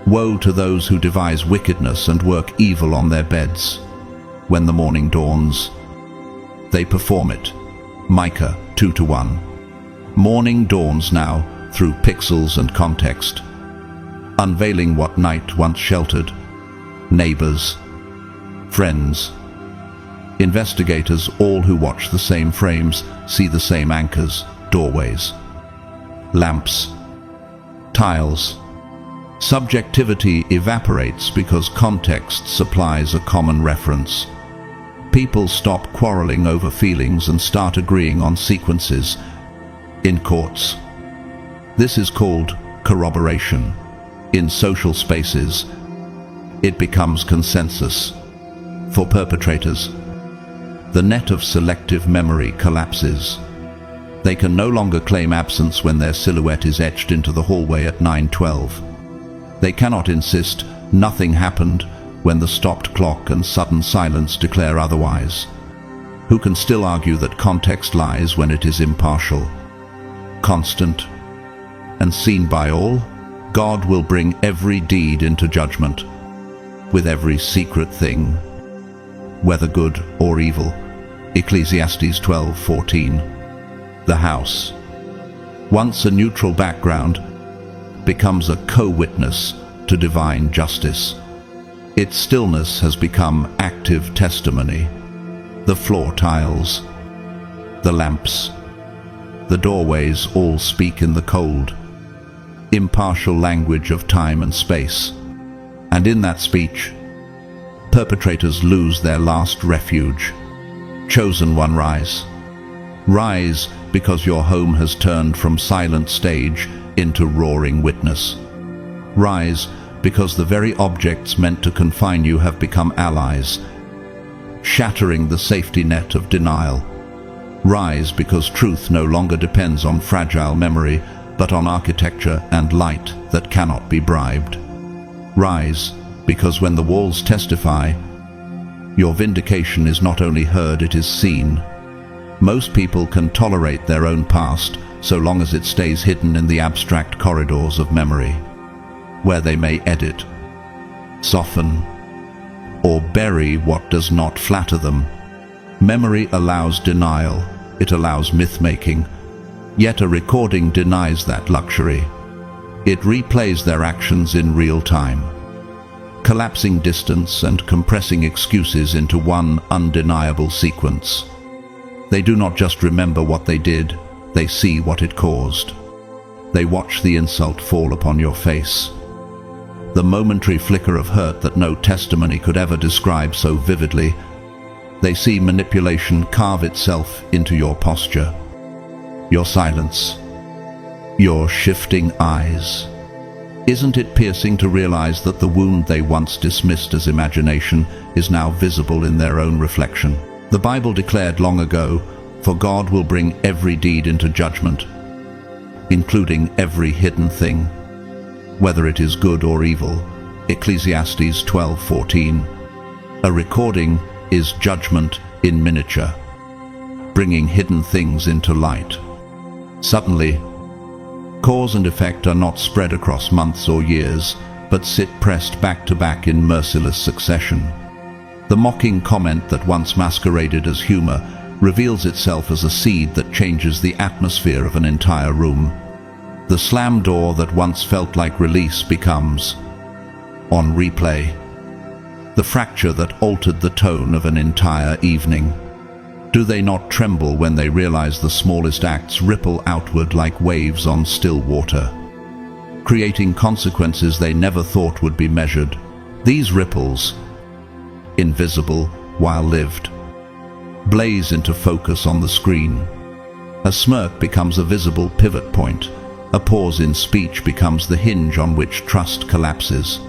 Woe to those who devise wickedness and work evil on their beds. When the morning dawns, they perform it. Micah 2:1. Morning dawns now through pixels and context, unveiling what night once sheltered. neighbors, friends, investigators, all who watch the same frames, see the same anchors, doorways, lamps, tiles. Subjectivity evaporates because context supplies a common reference. People stop quarreling over feelings and start agreeing on sequences. In courts, this is called corroboration. In social spaces, it becomes consensus. For perpetrators, the net of selective memory collapses. They can no longer claim absence when their silhouette is etched into the hallway at 9:12. They cannot insist nothing happened when the stopped clock and sudden silence declare otherwise. Who can still argue that context lies when it is impartial, constant, and seen by all? God will bring every deed into judgment, with every secret thing, whether good or evil. Ecclesiastes 12:14. The house, once a neutral background, becomes a co-witness to divine justice. Its stillness has become active testimony. The floor tiles, the lamps, the doorways all speak in the cold, impartial language of time and space. And in that speech, perpetrators lose their last refuge. Chosen one, rise. Rise because your home has turned from silent stage into roaring witness. Rise because the very objects meant to confine you have become allies, shattering the safety net of denial. Rise because truth no longer depends on fragile memory, but on architecture and light that cannot be bribed. Rise because when the walls testify, your vindication is not only heard, it is seen. Most people can tolerate their own past so long as it stays hidden in the abstract corridors of memory, where they may edit, soften, or bury what does not flatter them. Memory allows denial, it allows myth-making, yet a recording denies that luxury. It replays their actions in real time, collapsing distance and compressing excuses into one undeniable sequence. They do not just remember what they did, they see what it caused. They watch the insult fall upon your face, the momentary flicker of hurt that no testimony could ever describe so vividly. They see manipulation carve itself into your posture, your silence, your shifting eyes. Isn't it piercing to realize that the wound they once dismissed as imagination is now visible in their own reflection? The Bible declared long ago, "For God will bring every deed into judgment, including every hidden thing, whether it is good or evil." Ecclesiastes 12:14. A recording is judgment in miniature, bringing hidden things into light. Suddenly, cause and effect are not spread across months or years, but sit pressed back to back in merciless succession. The mocking comment that once masqueraded as humor reveals itself as a seed that changes the atmosphere of an entire room. The slam door that once felt like release becomes, on replay, the fracture that altered the tone of an entire evening. Do they not tremble when they realize the smallest acts ripple outward like waves on still water, creating consequences they never thought would be measured? These ripples, invisible while lived, blaze into focus on the screen. A smirk becomes a visible pivot point. A pause in speech becomes the hinge on which trust collapses.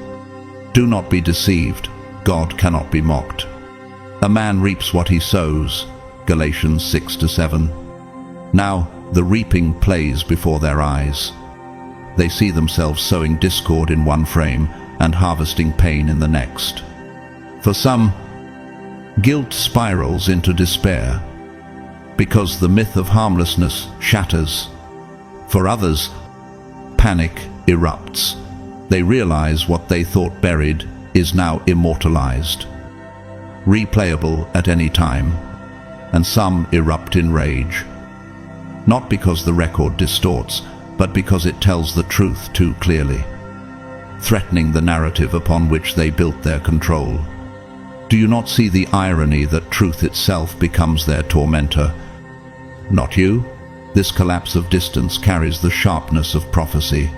Do not be deceived. God cannot be mocked. A man reaps what he sows. Galatians 6-7. Now the reaping plays before their eyes. They see themselves sowing discord in one frame and harvesting pain in the next. For some, guilt spirals into despair because the myth of harmlessness shatters. For others, panic erupts. They realize what they thought buried is now immortalized, replayable at any time, and some erupt in rage, not because the record distorts, but because it tells the truth too clearly. threatening the narrative upon which they built their control. Do you not see the irony that truth itself becomes their tormentor? Not you? This collapse of distance carries the sharpness of prophecy.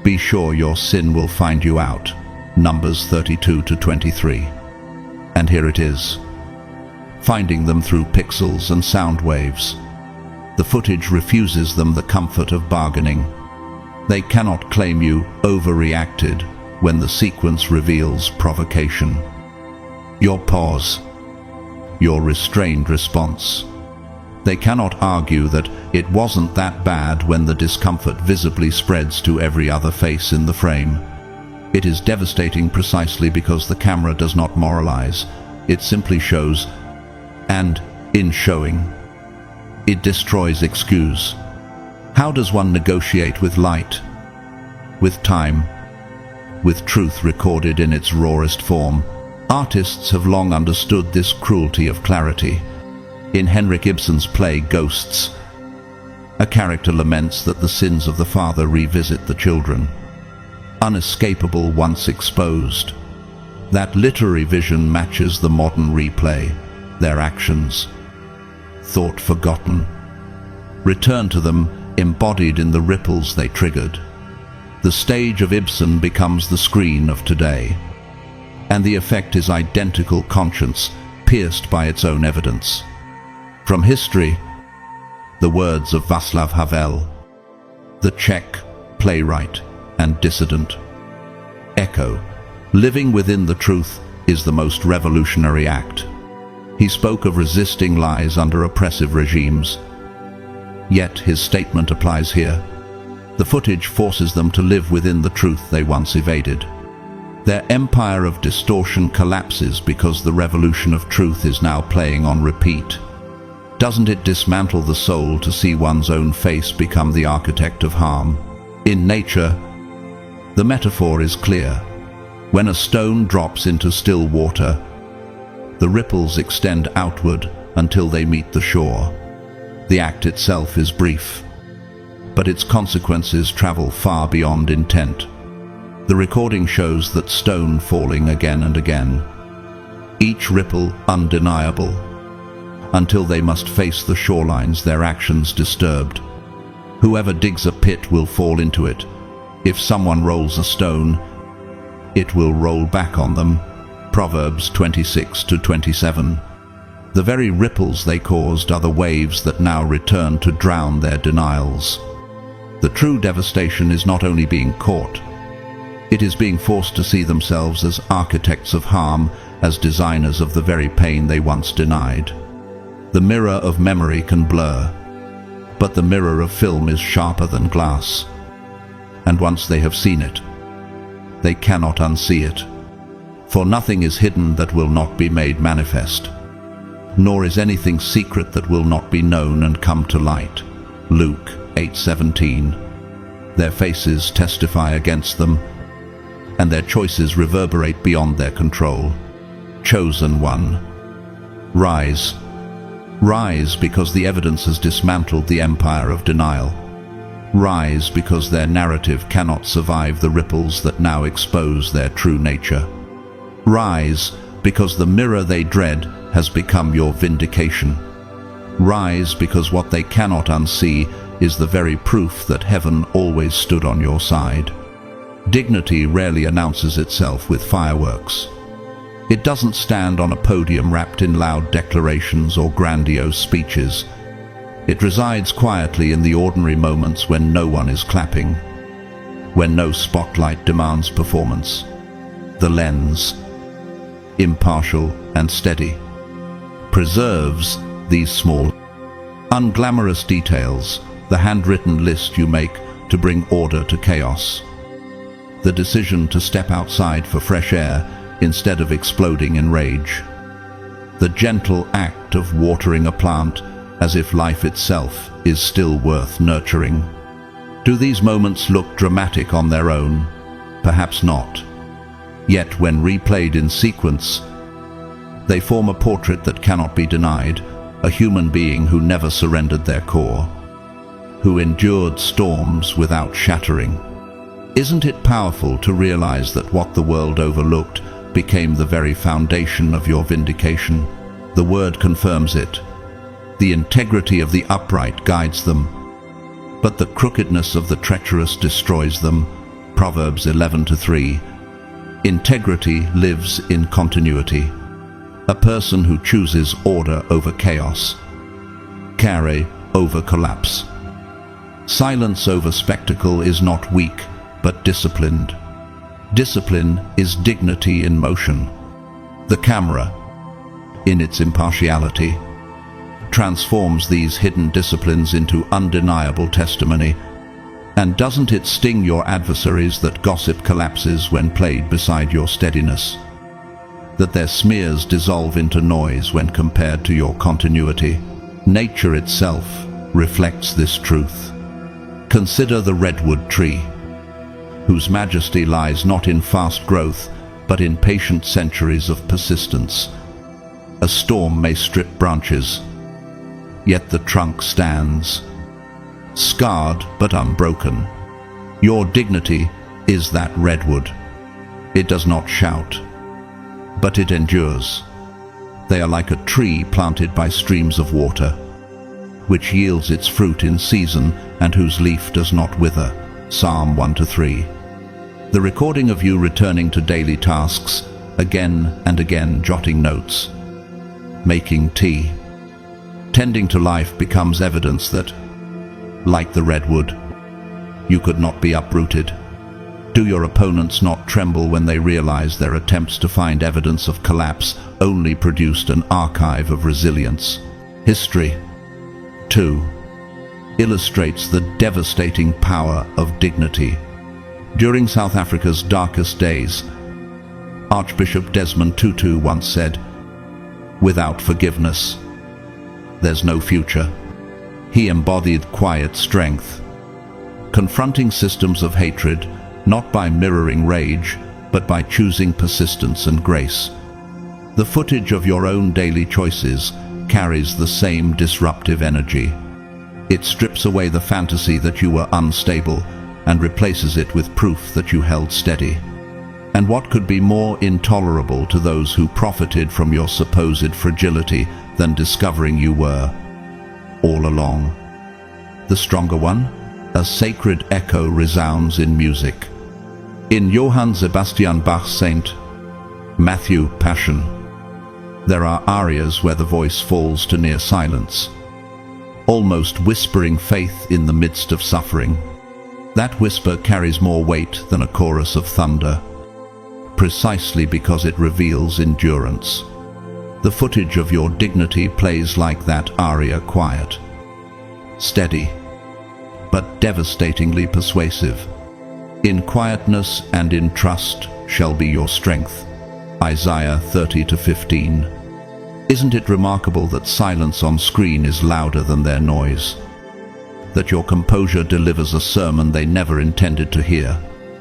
Be sure your sin will find you out. Numbers 32-23. And here it is. Finding them through pixels and sound waves. The footage refuses them the comfort of bargaining. They cannot claim you overreacted when the sequence reveals provocation. Your pause, your restrained response. They cannot argue that it wasn't that bad when the discomfort visibly spreads to every other face in the frame. It is devastating precisely because the camera does not moralize. It simply shows, and in showing, it destroys excuse. How does one negotiate with light, with time, with truth recorded in its rawest form? Artists have long understood this cruelty of clarity. In Henrik Ibsen's play Ghosts, a character laments that the sins of the father revisit the children, unescapable once exposed. That literary vision matches the modern replay. Their actions, thought forgotten, return to them embodied in the ripples they triggered. The stage of Ibsen becomes the screen of today, and the effect is identical conscience pierced by its own evidence. From history, the words of Václav Havel, the Czech playwright and dissident, echo, living within the truth is the most revolutionary act. He spoke of resisting lies under oppressive regimes. Yet his statement applies here. The footage forces them to live within the truth they once evaded. Their empire of distortion collapses because the revolution of truth is now playing on repeat. Doesn't it dismantle the soul to see one's own face become the architect of harm? In nature, the metaphor is clear. When a stone drops into still water, the ripples extend outward until they meet the shore. The act itself is brief, but its consequences travel far beyond intent. The recording shows that stone falling again and again, each ripple undeniable, until they must face the shorelines their actions disturbed. Whoever digs a pit will fall into it. If someone rolls a stone, it will roll back on them. Proverbs 26-27. The very ripples they caused are the waves that now return to drown their denials. The true devastation is not only being caught, it is being forced to see themselves as architects of harm, as designers of the very pain they once denied. The mirror of memory can blur, but the mirror of film is sharper than glass. And once they have seen it, they cannot unsee it. For nothing is hidden that will not be made manifest, nor is anything secret that will not be known and come to light. Luke 8:17. Their faces testify against them, and their choices reverberate beyond their control. Chosen one, rise. Rise because the evidence has dismantled the empire of denial. Rise because their narrative cannot survive the ripples that now expose their true nature. Rise because the mirror they dread has become your vindication. Rise because what they cannot unsee is the very proof that heaven always stood on your side. Dignity rarely announces itself with fireworks. It doesn't stand on a podium wrapped in loud declarations or grandiose speeches. It resides quietly in the ordinary moments when no one is clapping, when no spotlight demands performance. The lens, impartial and steady, preserves these small, unglamorous details, the handwritten list you make to bring order to chaos, the decision to step outside for fresh air instead of exploding in rage, the gentle act of watering a plant as if life itself is still worth nurturing. Do these moments look dramatic on their own? Perhaps not. Yet when replayed in sequence, they form a portrait that cannot be denied, a human being who never surrendered their core, who endured storms without shattering, Isn't it powerful to realize that what the world overlooked became the very foundation of your vindication? The word confirms it. The integrity of the upright guides them, but the crookedness of the treacherous destroys them. Proverbs 11:3. Integrity lives in continuity. A person who chooses order over chaos, care over collapse, silence over spectacle is not weak, but disciplined. Discipline is dignity in motion. The camera, in its impartiality, transforms these hidden disciplines into undeniable testimony. And doesn't it sting your adversaries that gossip collapses when played beside your steadiness? That their smears dissolve into noise when compared to your continuity? Nature itself reflects this truth. Consider the redwood tree, whose majesty lies not in fast growth, but in patient centuries of persistence. A storm may strip branches, yet the trunk stands, scarred but unbroken. Your dignity is that redwood. It does not shout, but it endures. They are like a tree planted by streams of water, which yields its fruit in season and whose leaf does not wither. Psalm 1-3. The recording of you returning to daily tasks, again and again jotting notes, making tea, tending to life becomes evidence that, like the redwood, you could not be uprooted. Do your opponents not tremble when they realize their attempts to find evidence of collapse only produced an archive of resilience? History, too, illustrates the devastating power of dignity. During South Africa's darkest days, Archbishop Desmond Tutu once said, "Without forgiveness, there's no future." He embodied quiet strength, confronting systems of hatred not by mirroring rage, but by choosing persistence and grace. The footage of your own daily choices carries the same disruptive energy. It strips away the fantasy that you were unstable and replaces it with proof that you held steady. And what could be more intolerable to those who profited from your supposed fragility than discovering you were, all along, the stronger one? A sacred echo resounds in music. In Johann Sebastian Bach's St. Matthew Passion, there are arias where the voice falls to near silence, almost whispering faith in the midst of suffering. That whisper carries more weight than a chorus of thunder, precisely because it reveals endurance. The footage of your dignity plays like that aria, quiet, steady, but devastatingly persuasive. In quietness and in trust shall be your strength. Isaiah 30-15. Isn't it remarkable that silence on screen is louder than their noise? That your composure delivers a sermon they never intended to hear?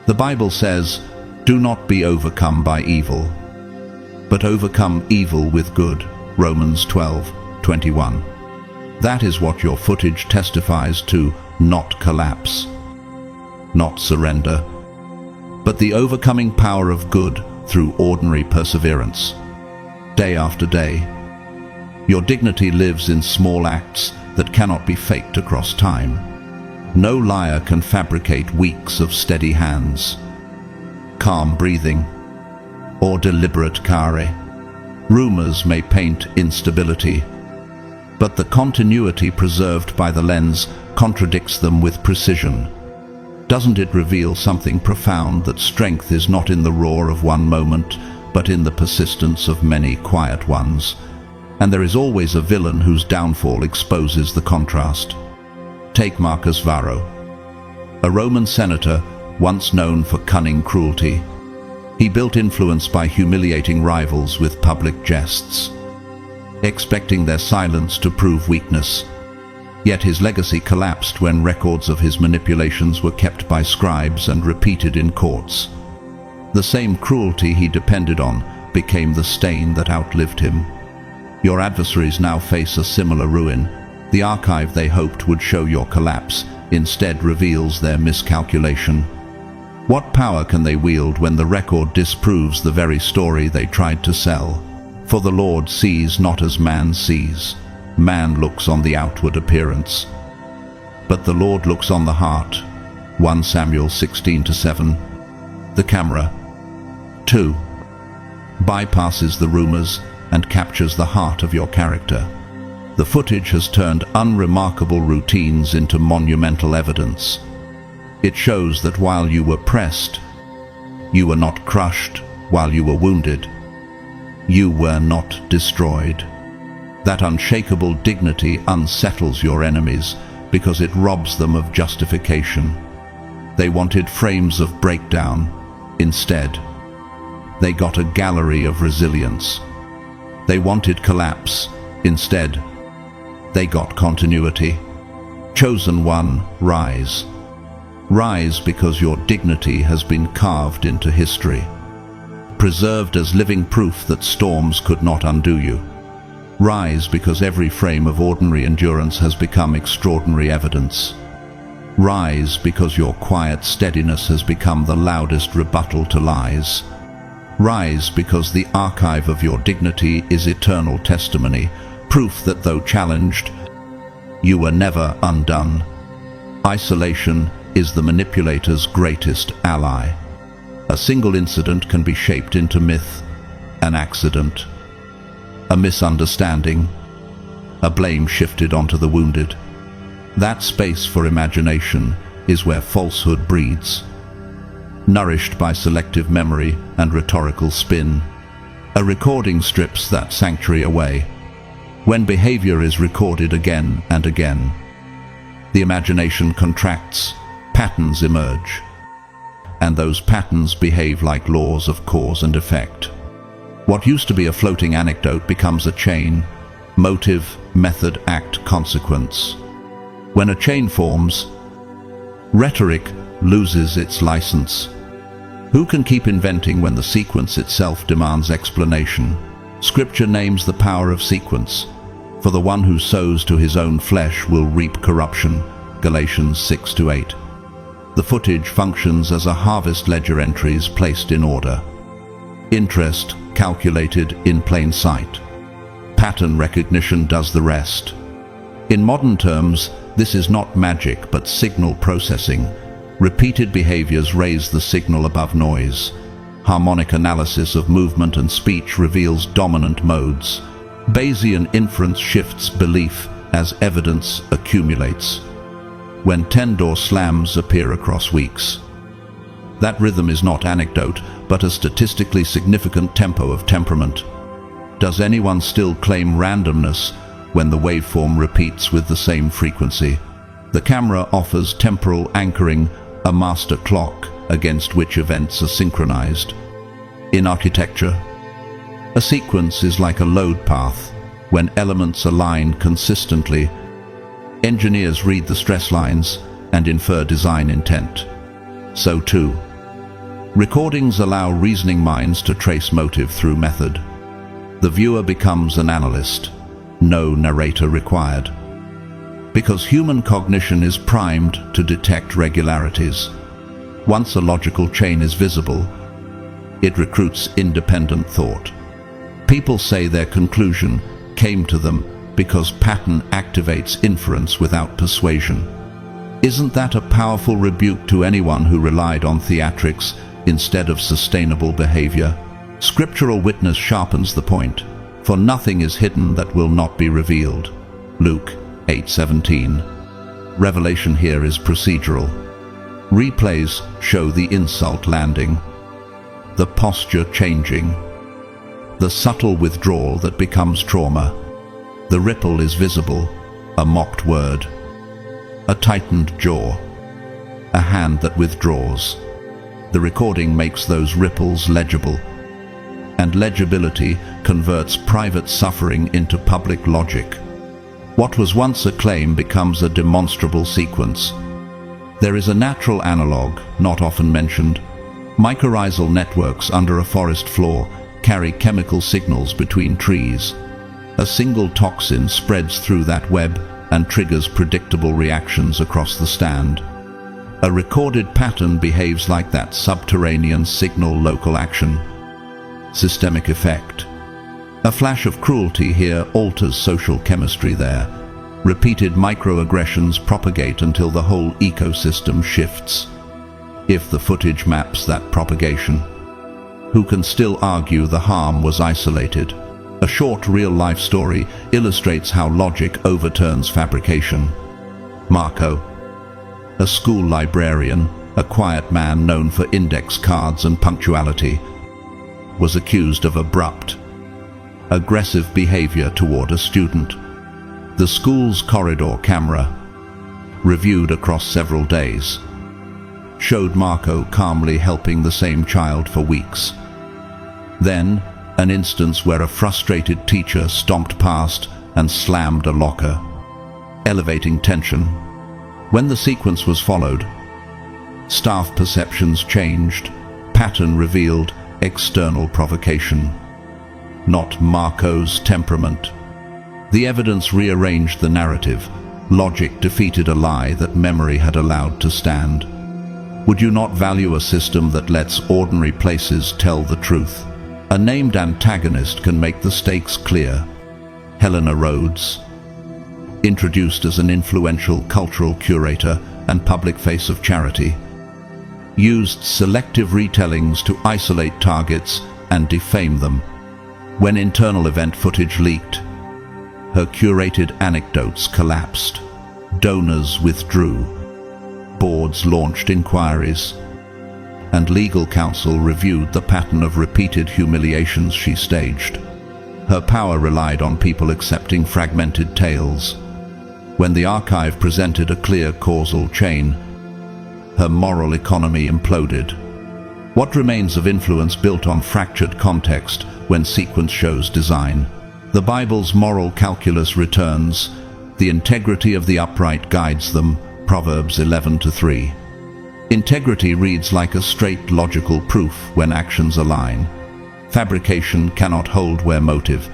The Bible says, "Do not be overcome by evil, but overcome evil with good." Romans 12:21. That is what your footage testifies to: not collapse, not surrender, but the overcoming power of good through ordinary perseverance. Day after day, your dignity lives in small acts that cannot be faked across time. No liar can fabricate weeks of steady hands, calm breathing, or deliberate care. Rumors may paint instability, but the continuity preserved by the lens contradicts them with precision. Doesn't it reveal something profound, that strength is not in the roar of one moment, but in the persistence of many quiet ones? And there is always a villain whose downfall exposes the contrast. Take Marcus Varro, a Roman senator once known for cunning cruelty. He built influence by humiliating rivals with public jests, expecting their silence to prove weakness. Yet his legacy collapsed when records of his manipulations were kept by scribes and repeated in courts. The same cruelty he depended on became the stain that outlived him. Your adversaries now face a similar ruin. The archive they hoped would show your collapse instead reveals their miscalculation. What power can they wield when the record disproves the very story they tried to sell? For the Lord sees not as man sees. Man looks on the outward appearance, but the Lord looks on the heart. 1 Samuel 16-7. The camera, 2, bypasses the rumors and captures the heart of your character. The footage has turned unremarkable routines into monumental evidence. It shows that while you were pressed, you were not crushed. While you were wounded, you were not destroyed. That unshakable dignity unsettles your enemies because it robs them of justification. They wanted frames of breakdown. Instead, they got a gallery of resilience. They wanted collapse. Instead, they got continuity. Chosen one, rise. Rise because your dignity has been carved into history, preserved as living proof that storms could not undo you. Rise because every frame of ordinary endurance has become extraordinary evidence. Rise because your quiet steadiness has become the loudest rebuttal to lies. Rise because the archive of your dignity is eternal testimony, proof that though challenged, you were never undone. Isolation is the manipulator's greatest ally. A single incident can be shaped into myth, an accident, a misunderstanding, a blame shifted onto the wounded. That space for imagination is where falsehood breeds, nourished by selective memory and rhetorical spin. A recording strips that sanctuary away. When behavior is recorded again and again, the imagination contracts, patterns emerge, and those patterns behave like laws of cause and effect. What used to be a floating anecdote becomes a chain: motive, method, act, consequence. When a chain forms, rhetoric loses its license. Who can keep inventing when the sequence itself demands explanation? Scripture names the power of sequence. For the one who sows to his own flesh will reap corruption. Galatians 6-8. The footage functions as a harvest ledger, entries placed in order. Interest calculated in plain sight. Pattern recognition does the rest. In modern terms, this is not magic but signal processing. Repeated behaviors raise the signal above noise. Harmonic analysis of movement and speech reveals dominant modes. Bayesian inference shifts belief as evidence accumulates. When 10-door slams appear across weeks, that rhythm is not anecdote, but a statistically significant tempo of temperament. Does anyone still claim randomness when the waveform repeats with the same frequency? The camera offers temporal anchoring, a master clock against which events are synchronized. In architecture, a sequence is like a load path. When elements align consistently, engineers read the stress lines and infer design intent. So too, recordings allow reasoning minds to trace motive through method. The viewer becomes an analyst, no narrator required. Because human cognition is primed to detect regularities. Once a logical chain is visible, it recruits independent thought. People say their conclusion came to them because pattern activates inference without persuasion. Isn't that a powerful rebuke to anyone who relied on theatrics instead of sustainable behavior? Scriptural witness sharpens the point, for nothing is hidden that will not be revealed. Luke 8:17. Revelation here is procedural. Replays show the insult landing, the posture changing, the subtle withdrawal that becomes trauma. The ripple is visible, a mocked word, a tightened jaw, a hand that withdraws. The recording makes those ripples legible, and legibility converts private suffering into public logic. What was once a claim becomes a demonstrable sequence. There is a natural analog, not often mentioned. Mycorrhizal networks under a forest floor carry chemical signals between trees. A single toxin spreads through that web and triggers predictable reactions across the stand. A recorded pattern behaves like that subterranean signal local action. Systemic effect. A flash of cruelty here alters social chemistry there. Repeated microaggressions propagate until the whole ecosystem shifts. If the footage maps that propagation, who can still argue the harm was isolated? A short real-life story illustrates how logic overturns fabrication. Marco, a school librarian, a quiet man known for index cards and punctuality, was accused of abrupt, aggressive behavior toward a student. The school's corridor camera, reviewed across several days, showed Marco calmly helping the same child for weeks. Then, an instance where a frustrated teacher stomped past and slammed a locker, elevating tension. When the sequence was followed, staff perceptions changed, pattern revealed external provocation, not Marco's temperament. The evidence rearranged the narrative. Logic defeated a lie that memory had allowed to stand. Would you not value a system that lets ordinary places tell the truth? A named antagonist can make the stakes clear. Helena Rhodes, introduced as an influential cultural curator and public face of charity, used selective retellings to isolate targets and defame them. When internal event footage leaked, her curated anecdotes collapsed. Donors withdrew. Boards launched inquiries, and legal counsel reviewed the pattern of repeated humiliations she staged. Her power relied on people accepting fragmented tales. When the archive presented a clear causal chain, her moral economy imploded. What remains of influence built on fractured context when sequence shows design? The Bible's moral calculus returns. The integrity of the upright guides them. Proverbs 11:3. Integrity reads like a straight logical proof when actions align. Fabrication cannot hold where motive,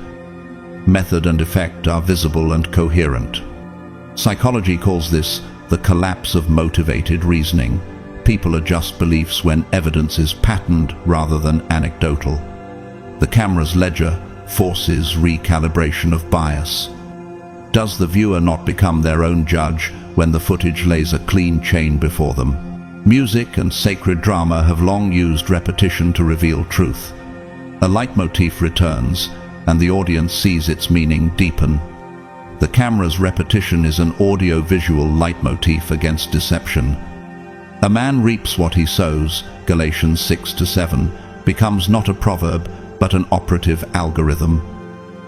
method and effect are visible and coherent. Psychology calls this the collapse of motivated reasoning. People adjust beliefs when evidence is patterned rather than anecdotal. The camera's ledger forces recalibration of bias. Does the viewer not become their own judge when the footage lays a clean chain before them? Music and sacred drama have long used repetition to reveal truth. A leitmotif returns, and the audience sees its meaning deepen. The camera's repetition is an audio-visual leitmotif against deception. A man reaps what he sows, Galatians 6-7, becomes not a proverb, but an operative algorithm.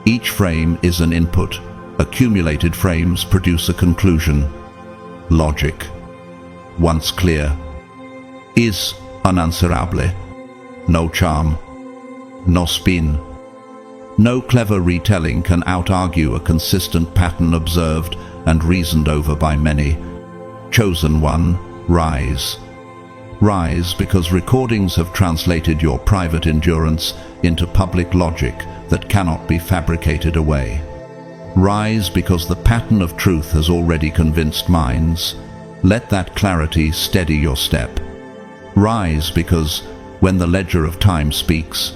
Each frame is an input. Accumulated frames produce a conclusion. Logic, once clear, is unanswerable. No charm, no spin. No clever retelling can out-argue a consistent pattern observed and reasoned over by many. Chosen one, rise. Rise because recordings have translated your private endurance into public logic that cannot be fabricated away. Rise because the pattern of truth has already convinced minds. Let that clarity steady your step. Rise because, when the ledger of time speaks,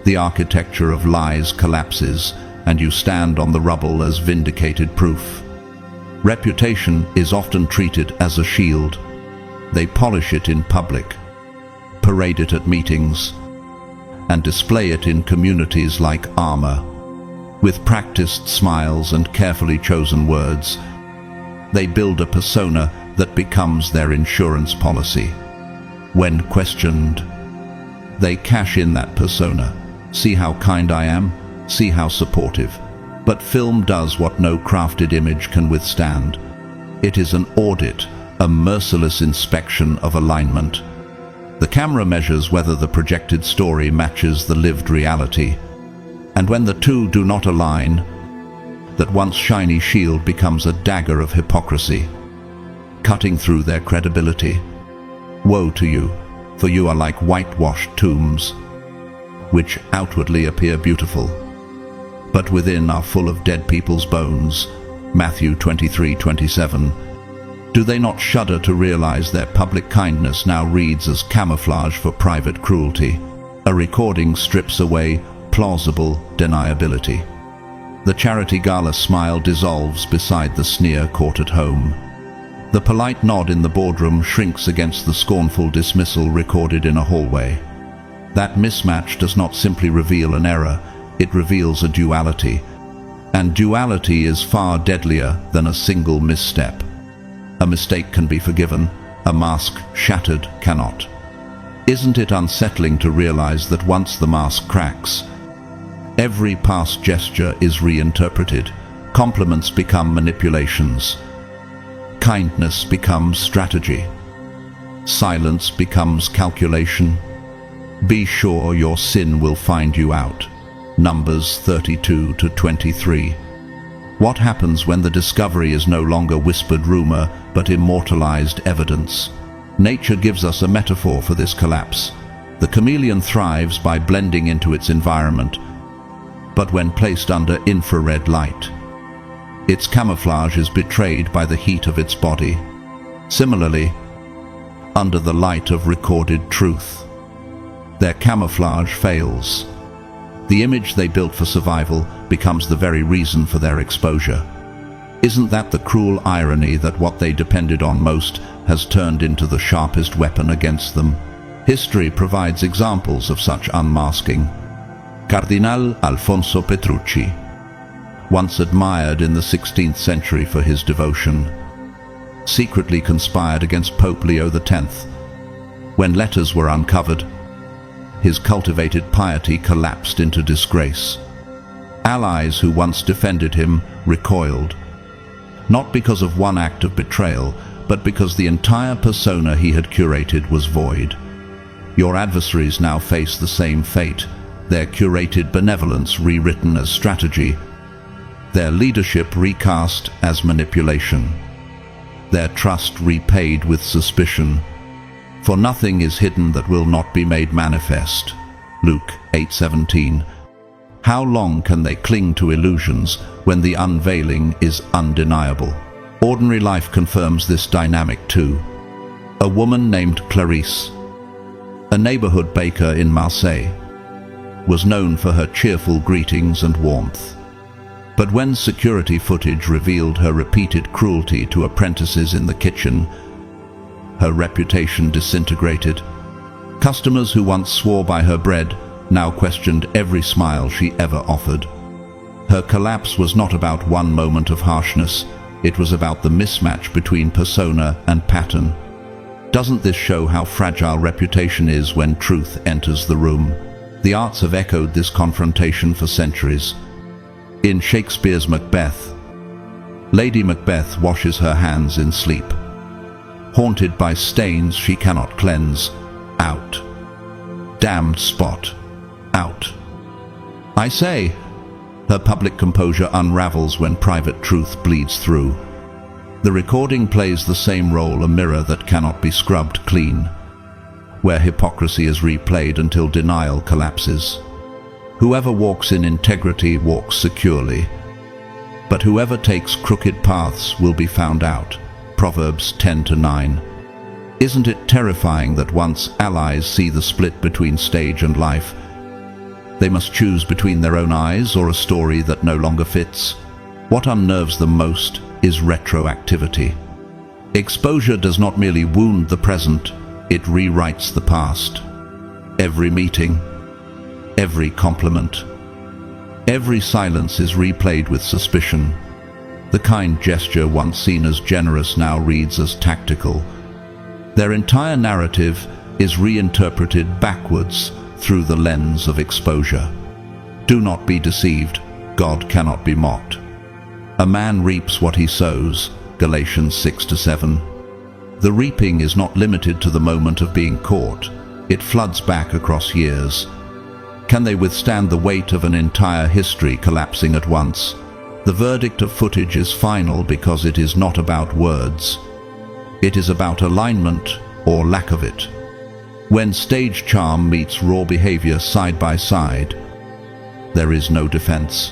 the architecture of lies collapses and you stand on the rubble as vindicated proof. Reputation is often treated as a shield. They polish it in public, parade it at meetings, and display it in communities like armor. With practiced smiles and carefully chosen words, they build a persona that becomes their insurance policy. When questioned, they cash in that persona. See how kind I am, see how supportive. But film does what no crafted image can withstand. It is an audit, a merciless inspection of alignment. The camera measures whether the projected story matches the lived reality. And when the two do not align, that once shiny shield becomes a dagger of hypocrisy, cutting through their credibility. Woe to you, for you are like whitewashed tombs, which outwardly appear beautiful, but within are full of dead people's bones. Matthew 23:27. Do they not shudder to realize their public kindness now reads as camouflage for private cruelty? A recording strips away plausible deniability. The charity gala smile dissolves beside the sneer caught at home. The polite nod in the boardroom shrinks against the scornful dismissal recorded in a hallway. That mismatch does not simply reveal an error, it reveals a duality. And duality is far deadlier than a single misstep. A mistake can be forgiven, a mask shattered cannot. Isn't it unsettling to realize that once the mask cracks, every past gesture is reinterpreted, compliments become manipulations, kindness becomes strategy, silence becomes calculation? Be sure your sin will find you out. Numbers 32-23. What happens when the discovery is no longer whispered rumor, but immortalized evidence? Nature gives us a metaphor for this collapse. The chameleon thrives by blending into its environment, but when placed under infrared light, its camouflage is betrayed by the heat of its body. Similarly, under the light of recorded truth, their camouflage fails. The image they built for survival becomes the very reason for their exposure. Isn't that the cruel irony that what they depended on most has turned into the sharpest weapon against them? History provides examples of such unmasking. Cardinal Alfonso Petrucci, once admired in the 16th century for his devotion, secretly conspired against Pope Leo X. When letters were uncovered, his cultivated piety collapsed into disgrace. Allies who once defended him recoiled, not because of one act of betrayal, but because the entire persona he had curated was void. Your adversaries now face the same fate, their curated benevolence rewritten as strategy, their leadership recast as manipulation, their trust repaid with suspicion. For nothing is hidden that will not be made manifest. Luke 8:17. How long can they cling to illusions when the unveiling is undeniable? Ordinary life confirms this dynamic too. A woman named Clarice, a neighborhood baker in Marseille, was known for her cheerful greetings and warmth. But when security footage revealed her repeated cruelty to apprentices in the kitchen, her reputation disintegrated. Customers who once swore by her bread now questioned every smile she ever offered. Her collapse was not about one moment of harshness, it was about the mismatch between persona and pattern. Doesn't this show how fragile reputation is when truth enters the room? The arts have echoed this confrontation for centuries. In Shakespeare's Macbeth, Lady Macbeth washes her hands in sleep. Haunted by stains she cannot cleanse, out. Damned spot, out. I say, her public composure unravels when private truth bleeds through. The recording plays the same role, a mirror that cannot be scrubbed clean, where hypocrisy is replayed until denial collapses. Whoever walks in integrity walks securely, but whoever takes crooked paths will be found out. Proverbs 10:9. Isn't it terrifying that once allies see the split between stage and life, they must choose between their own eyes or a story that no longer fits? What unnerves them most is retroactivity. Exposure does not merely wound the present, it rewrites the past. Every meeting, every compliment, every silence is replayed with suspicion. The kind gesture once seen as generous now reads as tactical. Their entire narrative is reinterpreted backwards through the lens of exposure. Do not be deceived, God cannot be mocked. A man reaps what he sows, Galatians 6-7. The reaping is not limited to the moment of being caught, it floods back across years. Can they withstand the weight of an entire history collapsing at once? The verdict of footage is final because it is not about words. It is about alignment or lack of it. When stage charm meets raw behavior side by side, there is no defense.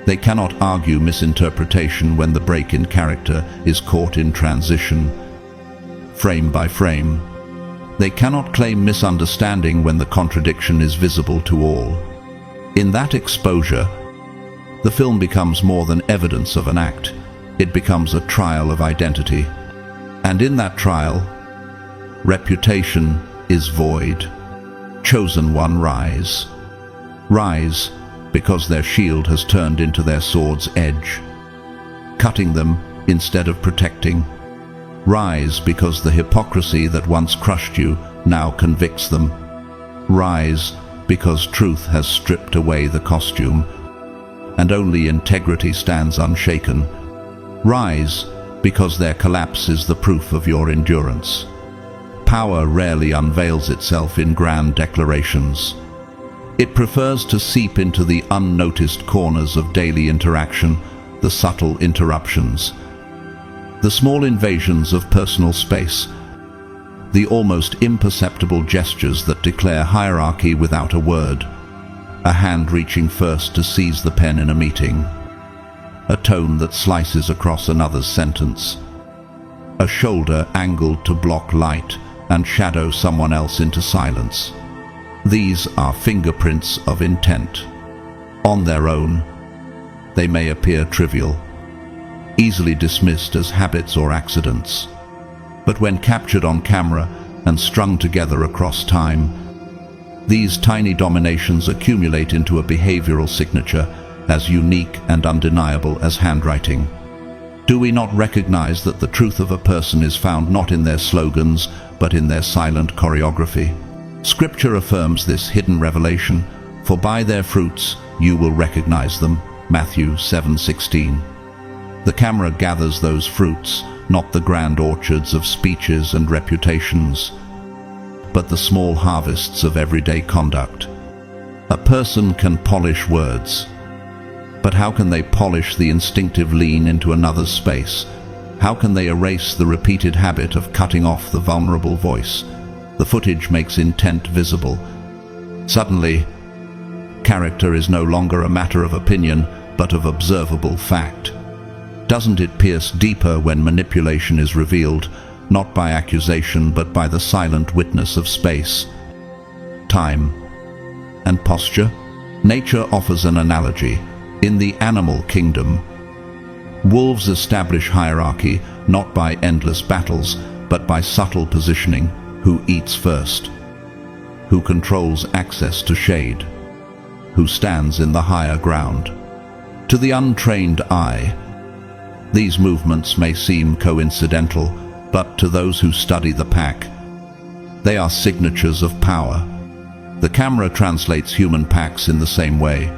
They cannot argue misinterpretation when the break in character is caught in transition, frame by frame. They cannot claim misunderstanding when the contradiction is visible to all. In that exposure, the film becomes more than evidence of an act. It becomes a trial of identity. And in that trial, reputation is void. Chosen one rise. Rise because their shield has turned into their sword's edge, cutting them instead of protecting. Rise because the hypocrisy that once crushed you now convicts them. Rise because truth has stripped away the costume, and only integrity stands unshaken. Rise because their collapse is the proof of your endurance. Power rarely unveils itself in grand declarations. It prefers to seep into the unnoticed corners of daily interaction, the subtle interruptions, the small invasions of personal space, the almost imperceptible gestures that declare hierarchy without a word, a hand reaching first to seize the pen in a meeting, a tone that slices across another's sentence, a shoulder angled to block light and shadow someone else into silence. These are fingerprints of intent. On their own, they may appear trivial, easily dismissed as habits or accidents. But when captured on camera and strung together across time, these tiny dominations accumulate into a behavioral signature as unique and undeniable as handwriting. Do we not recognize that the truth of a person is found not in their slogans, but in their silent choreography? Scripture affirms this hidden revelation, for by their fruits you will recognize them, Matthew 7:16. The camera gathers those fruits, not the grand orchards of speeches and reputations, but the small harvests of everyday conduct. A person can polish words, but how can they polish the instinctive lean into another's space? How can they erase the repeated habit of cutting off the vulnerable voice? The footage makes intent visible. Suddenly, character is no longer a matter of opinion, but of observable fact. Doesn't it pierce deeper when manipulation is revealed, not by accusation, but by the silent witness of space, time, and posture? Nature offers an analogy. In the animal kingdom, wolves establish hierarchy not by endless battles, but by subtle positioning. Who eats first? Who controls access to shade? Who stands in the higher ground? To the untrained eye, these movements may seem coincidental, but to those who study the pack, they are signatures of power. The camera translates human packs in the same way,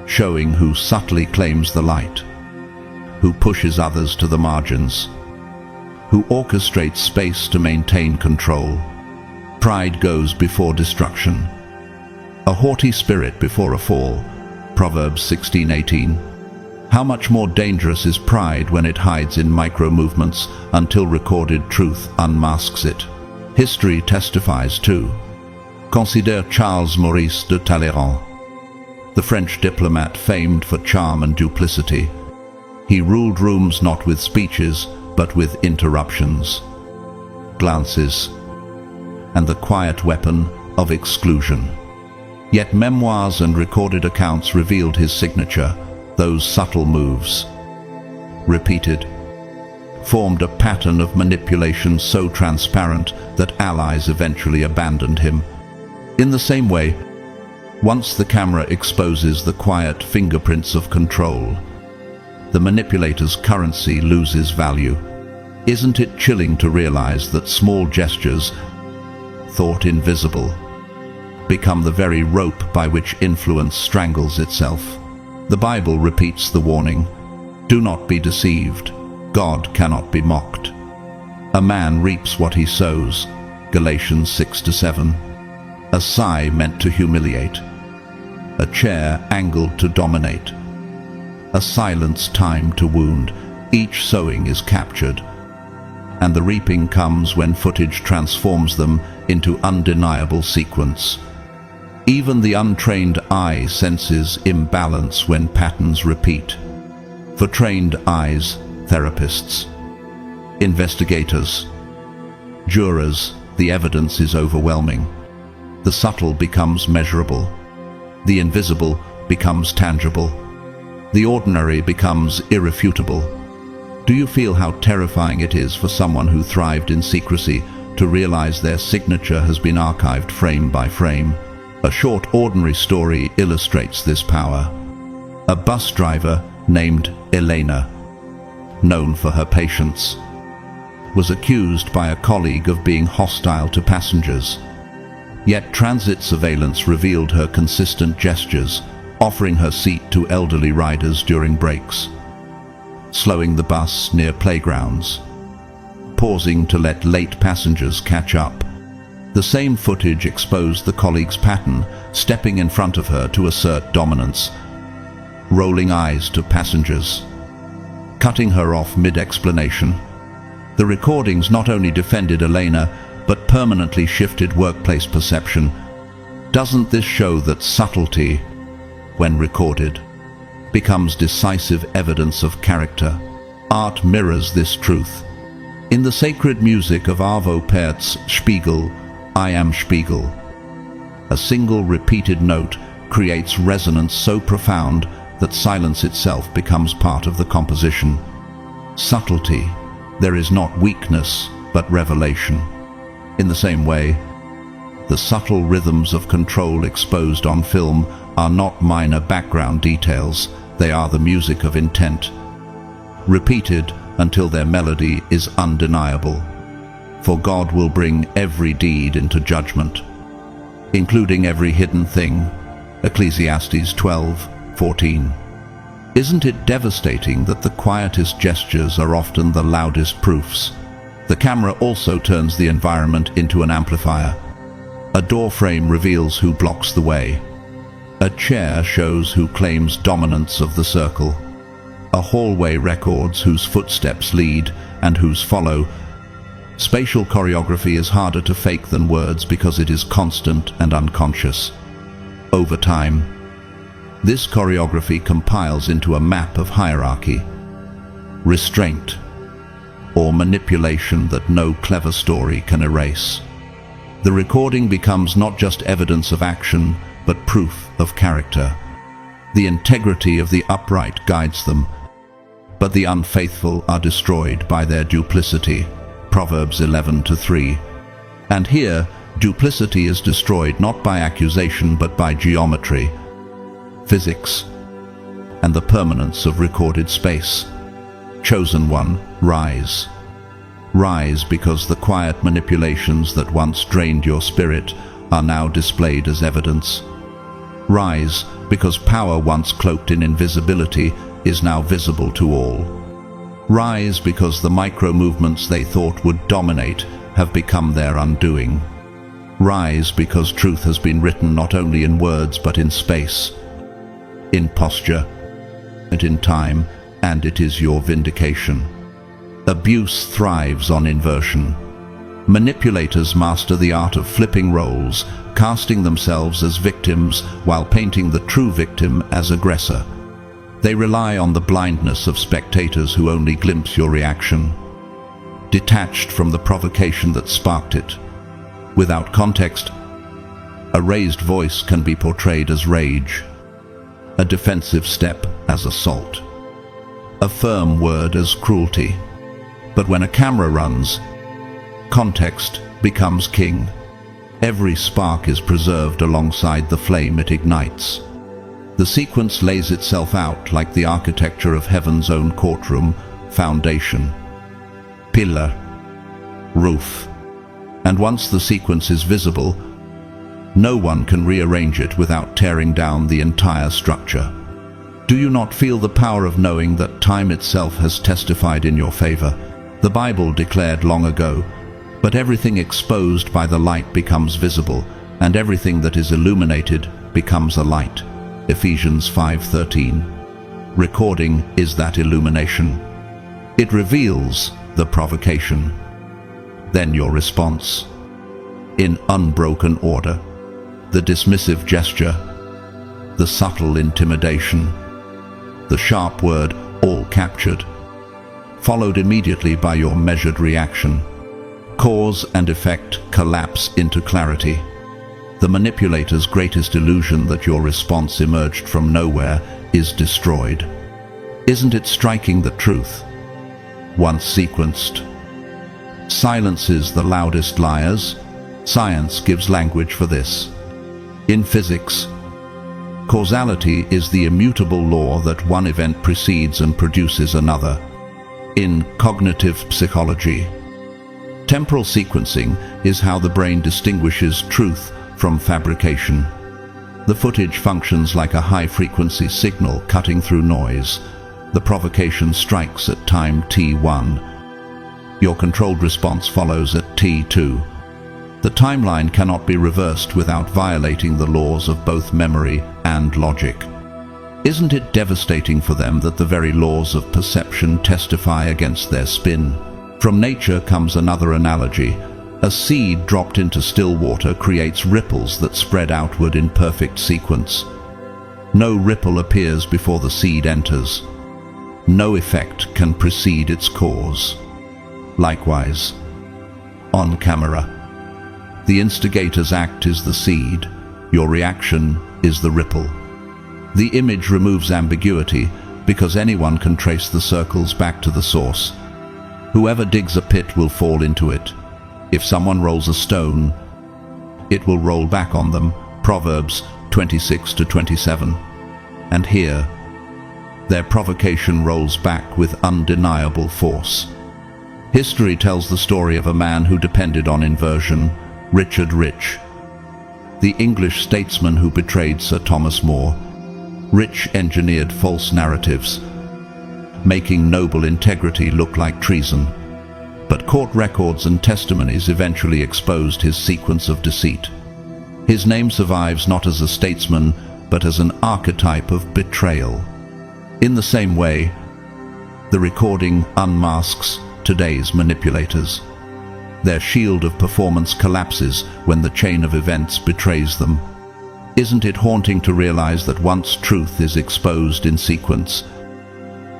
showing who subtly claims the light, who pushes others to the margins, who orchestrates space to maintain control. Pride goes before destruction, a haughty spirit before a fall, Proverbs 16:18. How much more dangerous is pride when it hides in micro-movements until recorded truth unmasks it. History testifies too. Consider Charles Maurice de Talleyrand, the French diplomat famed for charm and duplicity. He ruled rooms not with speeches, but with interruptions, glances, and the quiet weapon of exclusion. Yet memoirs and recorded accounts revealed his signature. Those subtle moves, repeated, formed a pattern of manipulation so transparent that allies eventually abandoned him. In the same way, once the camera exposes the quiet fingerprints of control, the manipulator's currency loses value. Isn't it chilling to realize that small gestures, thought invisible, become the very rope by which influence strangles itself? The Bible repeats the warning, do not be deceived, God cannot be mocked. A man reaps what he sows, Galatians 6-7. A sigh meant to humiliate, a chair angled to dominate, a silence timed to wound. Each sowing is captured, and the reaping comes when footage transforms them into undeniable sequence. Even the untrained eye senses imbalance when patterns repeat. For trained eyes, therapists, investigators, jurors, the evidence is overwhelming. The subtle becomes measurable. The invisible becomes tangible. The ordinary becomes irrefutable. Do you feel how terrifying it is for someone who thrived in secrecy to realize their signature has been archived frame by frame? A short ordinary story illustrates this power. A bus driver named Elena, known for her patience, was accused by a colleague of being hostile to passengers. Yet transit surveillance revealed her consistent gestures, offering her seat to elderly riders during breaks, slowing the bus near playgrounds, pausing to let late passengers catch up. The same footage exposed the colleague's pattern, stepping in front of her to assert dominance, rolling eyes to passengers, cutting her off mid-explanation. The recordings not only defended Elena, but permanently shifted workplace perception. Doesn't this show that subtlety, when recorded, becomes decisive evidence of character? Art mirrors this truth. In the sacred music of Arvo Pärt's Spiegel, I Am Spiegel, a single repeated note creates resonance so profound that silence itself becomes part of the composition. Subtlety, there is not weakness, but revelation. In the same way, the subtle rhythms of control exposed on film are not minor background details, they are the music of intent, repeated until their melody is undeniable. For God will bring every deed into judgment, including every hidden thing. Ecclesiastes 12:14. Isn't it devastating that the quietest gestures are often the loudest proofs? The camera also turns the environment into an amplifier. A door frame reveals who blocks the way. A chair shows who claims dominance of the circle. A hallway records whose footsteps lead and whose follow. Spatial choreography is harder to fake than words because it is constant and unconscious. Over time, this choreography compiles into a map of hierarchy, restraint, or manipulation that no clever story can erase. The recording becomes not just evidence of action, but proof of character. The integrity of the upright guides them, but the unfaithful are destroyed by their duplicity. Proverbs 11:3. And here, duplicity is destroyed not by accusation but by geometry, physics, and the permanence of recorded space. Chosen one, rise. Rise because the quiet manipulations that once drained your spirit are now displayed as evidence. Rise because power once cloaked in invisibility is now visible to all. Rise because the micro-movements they thought would dominate have become their undoing. Rise because truth has been written not only in words but in space, in posture, and in time, and it is your vindication. Abuse thrives on inversion. Manipulators master the art of flipping roles, casting themselves as victims while painting the true victim as aggressor. They rely on the blindness of spectators who only glimpse your reaction, detached from the provocation that sparked it. Without context, a raised voice can be portrayed as rage, a defensive step as assault, a firm word as cruelty. But when a camera runs, context becomes king. Every spark is preserved alongside the flame it ignites. The sequence lays itself out like the architecture of heaven's own courtroom: foundation, pillar, roof. And once the sequence is visible, no one can rearrange it without tearing down the entire structure. Do you not feel the power of knowing that time itself has testified in your favor? The Bible declared long ago, "But everything exposed by the light becomes visible, and everything that is illuminated becomes a light." Ephesians 5:13. Recording is that illumination. It reveals the provocation. Then your response, in unbroken order. The dismissive gesture, the subtle intimidation, the sharp word, all captured, followed immediately by your measured reaction. Cause and effect collapse into clarity. The manipulator's greatest illusion that your response emerged from nowhere is destroyed. Isn't it striking that truth, once sequenced, silences the loudest liars? Science gives language for this. In physics, causality is the immutable law that one event precedes and produces another. In cognitive psychology, temporal sequencing is how the brain distinguishes truth from fabrication. The footage functions like a high-frequency signal cutting through noise. The provocation strikes at time t1. Your controlled response follows at t2. The timeline cannot be reversed without violating the laws of both memory and logic. Isn't it devastating for them that the very laws of perception testify against their spin? From nature comes another analogy. A seed dropped into still water creates ripples that spread outward in perfect sequence. No ripple appears before the seed enters. No effect can precede its cause. Likewise, on camera, the instigator's act is the seed, your reaction is the ripple. The image removes ambiguity because anyone can trace the circles back to the source. Whoever digs a pit will fall into it. If someone rolls a stone, it will roll back on them. Proverbs 26-27. And here, their provocation rolls back with undeniable force. History tells the story of a man who depended on inversion, Richard Rich, the English statesman who betrayed Sir Thomas More. Rich engineered false narratives, making noble integrity look like treason. But court records and testimonies eventually exposed his sequence of deceit. His name survives not as a statesman, but as an archetype of betrayal. In the same way, the recording unmasks today's manipulators. Their shield of performance collapses when the chain of events betrays them. Isn't it haunting to realize that once truth is exposed in sequence,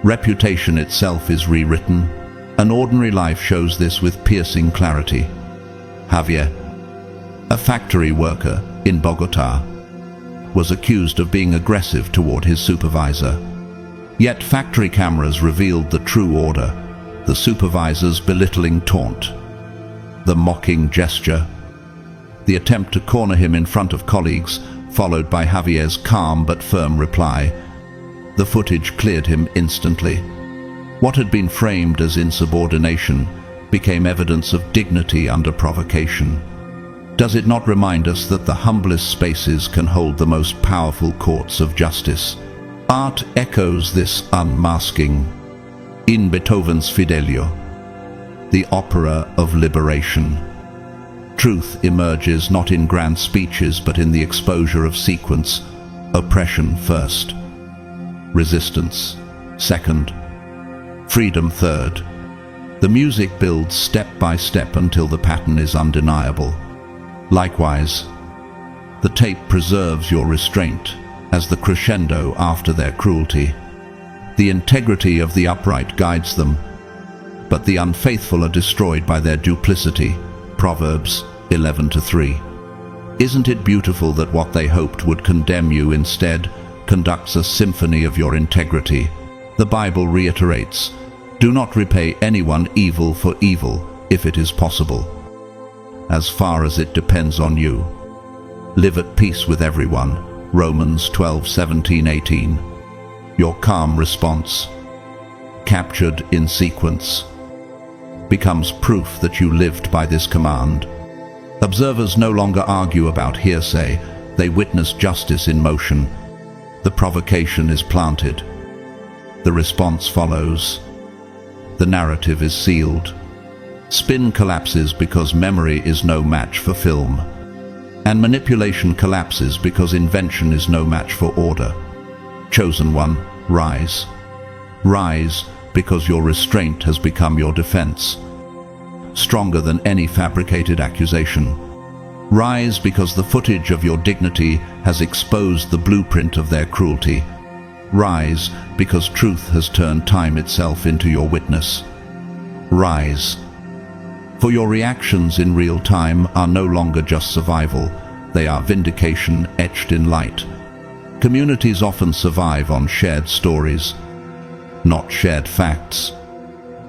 reputation itself is rewritten? An ordinary life shows this with piercing clarity. Javier, a factory worker in Bogota, was accused of being aggressive toward his supervisor. Yet factory cameras revealed the true order, the supervisor's belittling taunt, the mocking gesture, the attempt to corner him in front of colleagues, followed by Javier's calm but firm reply. The footage cleared him instantly. What had been framed as insubordination became evidence of dignity under provocation. Does it not remind us that the humblest spaces can hold the most powerful courts of justice? Art echoes this unmasking. In Beethoven's Fidelio, the opera of liberation, truth emerges not in grand speeches but in the exposure of sequence. Oppression first, resistance second, freedom third. The music builds step by step until the pattern is undeniable. Likewise, the tape preserves your restraint as the crescendo after their cruelty. The integrity of the upright guides them, but the unfaithful are destroyed by their duplicity. Proverbs 11-3. Isn't it beautiful that what they hoped would condemn you instead conducts a symphony of your integrity? The Bible reiterates, "Do not repay anyone evil for evil if it is possible. As far as it depends on you, live at peace with everyone." Romans 12:17-18. Your calm response, captured in sequence, becomes proof that you lived by this command. Observers no longer argue about hearsay, they witness justice in motion. The provocation is planted. The response follows. The narrative is sealed. Spin collapses because memory is no match for film. And manipulation collapses because invention is no match for order. Chosen one, rise. Rise because your restraint has become your defense, stronger than any fabricated accusation. Rise because the footage of your dignity has exposed the blueprint of their cruelty. Rise because truth has turned time itself into your witness. Rise. For your reactions in real time are no longer just survival, they are vindication etched in light. Communities often survive on shared stories, not shared facts.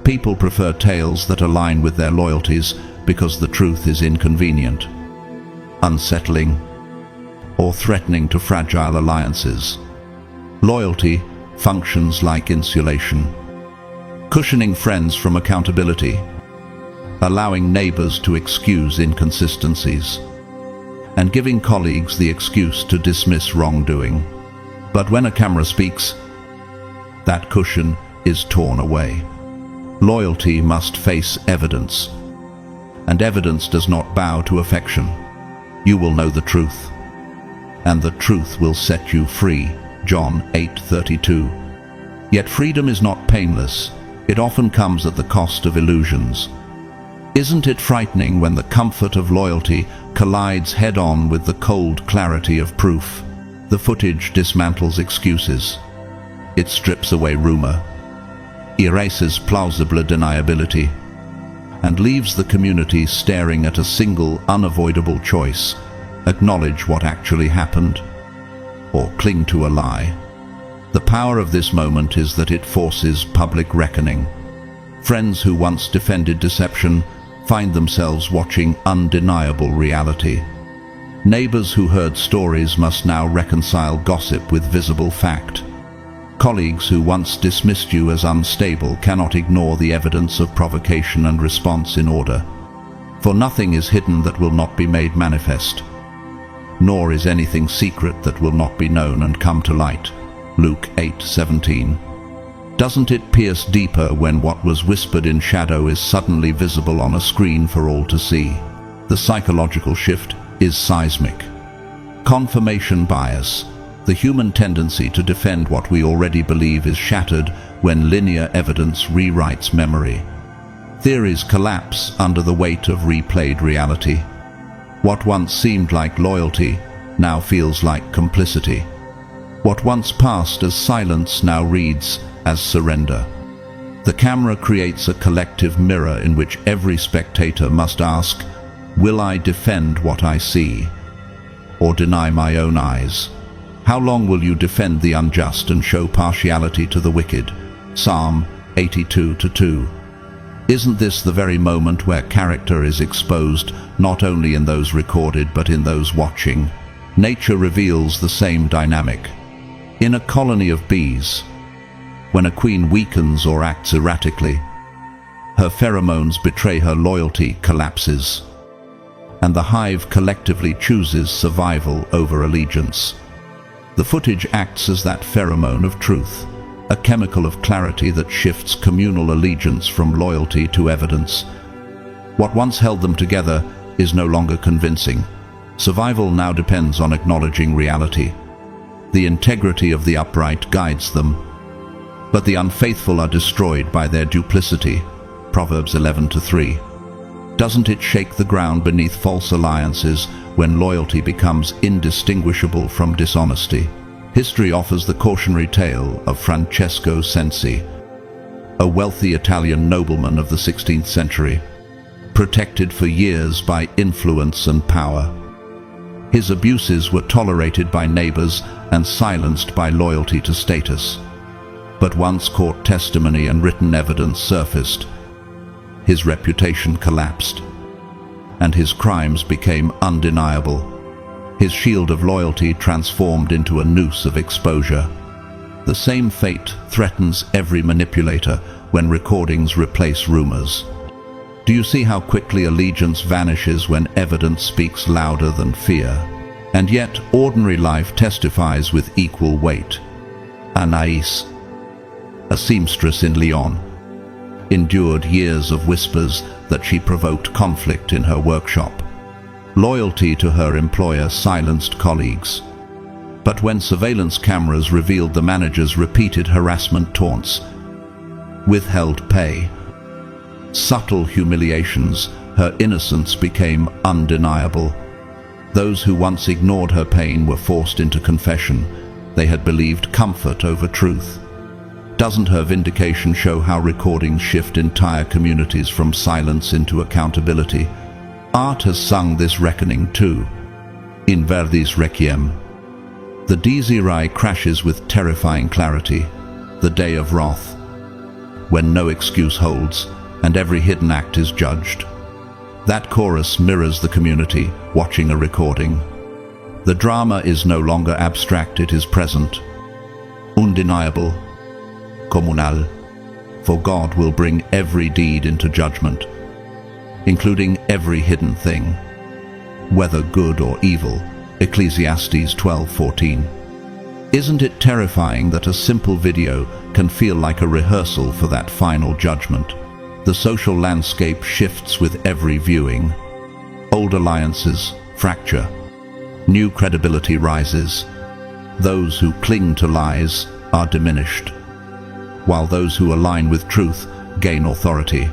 People prefer tales that align with their loyalties because the truth is inconvenient, unsettling, or threatening to fragile alliances. Loyalty functions like insulation, cushioning friends from accountability, allowing neighbors to excuse inconsistencies, and giving colleagues the excuse to dismiss wrongdoing. But when a camera speaks, that cushion is torn away. Loyalty must face evidence, and evidence does not bow to affection. You will know the truth, and the truth will set you free. John 8:32. Yet freedom is not painless. It often comes at the cost of illusions. Isn't it frightening when the comfort of loyalty collides head-on with the cold clarity of proof? The footage dismantles excuses. It strips away rumor, erases plausible deniability, and leaves the community staring at a single unavoidable choice: acknowledge what actually happened, or cling to a lie. The power of this moment is that it forces public reckoning. Friends who once defended deception find themselves watching undeniable reality. Neighbors who heard stories must now reconcile gossip with visible fact. Colleagues who once dismissed you as unstable cannot ignore the evidence of provocation and response in order. For nothing is hidden that will not be made manifest, nor is anything secret that will not be known and come to light. Luke 8:17. Doesn't it pierce deeper when what was whispered in shadow is suddenly visible on a screen for all to see? The psychological shift is seismic. Confirmation bias. The human tendency to defend what we already believe is shattered when linear evidence rewrites memory. Theories collapse under the weight of replayed reality. What once seemed like loyalty now feels like complicity. What once passed as silence now reads as surrender. The camera creates a collective mirror in which every spectator must ask, will I defend what I see, or deny my own eyes? How long will you defend the unjust and show partiality to the wicked? Psalm 82:2. Isn't this the very moment where character is exposed, not only in those recorded but in those watching? Nature reveals the same dynamic. In a colony of bees, when a queen weakens or acts erratically, her pheromones betray her loyalty collapses, and the hive collectively chooses survival over allegiance. The footage acts as that pheromone of truth, a chemical of clarity that shifts communal allegiance from loyalty to evidence. What once held them together is no longer convincing. Survival now depends on acknowledging reality. The integrity of the upright guides them, but the unfaithful are destroyed by their duplicity. Proverbs 11:3. Doesn't it shake the ground beneath false alliances when loyalty becomes indistinguishable from dishonesty? History offers the cautionary tale of Francesco Sensi, a wealthy Italian nobleman of the 16th century, protected for years by influence and power. His abuses were tolerated by neighbors and silenced by loyalty to status. But once court testimony and written evidence surfaced, his reputation collapsed, and his crimes became undeniable. His shield of loyalty transformed into a noose of exposure. The same fate threatens every manipulator when recordings replace rumors. Do you see how quickly allegiance vanishes when evidence speaks louder than fear? And yet, ordinary life testifies with equal weight. Anais, a seamstress in Lyon, endured years of whispers that she provoked conflict in her workshop. Loyalty to her employer silenced colleagues. But when surveillance cameras revealed the manager's repeated harassment taunts, withheld pay, subtle humiliations, her innocence became undeniable. Those who once ignored her pain were forced into confession. They had believed comfort over truth. Doesn't her vindication show how recordings shift entire communities from silence into accountability? Art has sung this reckoning too. In Verdi's Requiem, the Desirai crashes with terrifying clarity, the day of wrath, when no excuse holds and every hidden act is judged. That chorus mirrors the community watching a recording. The drama is no longer abstract, it is present, undeniable, communal, for God will bring every deed into judgment, including every hidden thing, whether good or evil. Ecclesiastes 12:14. Isn't it terrifying that a simple video can feel like a rehearsal for that final judgment? The social landscape shifts with every viewing. Old alliances fracture. New credibility rises. Those who cling to lies are diminished, while those who align with truth gain authority.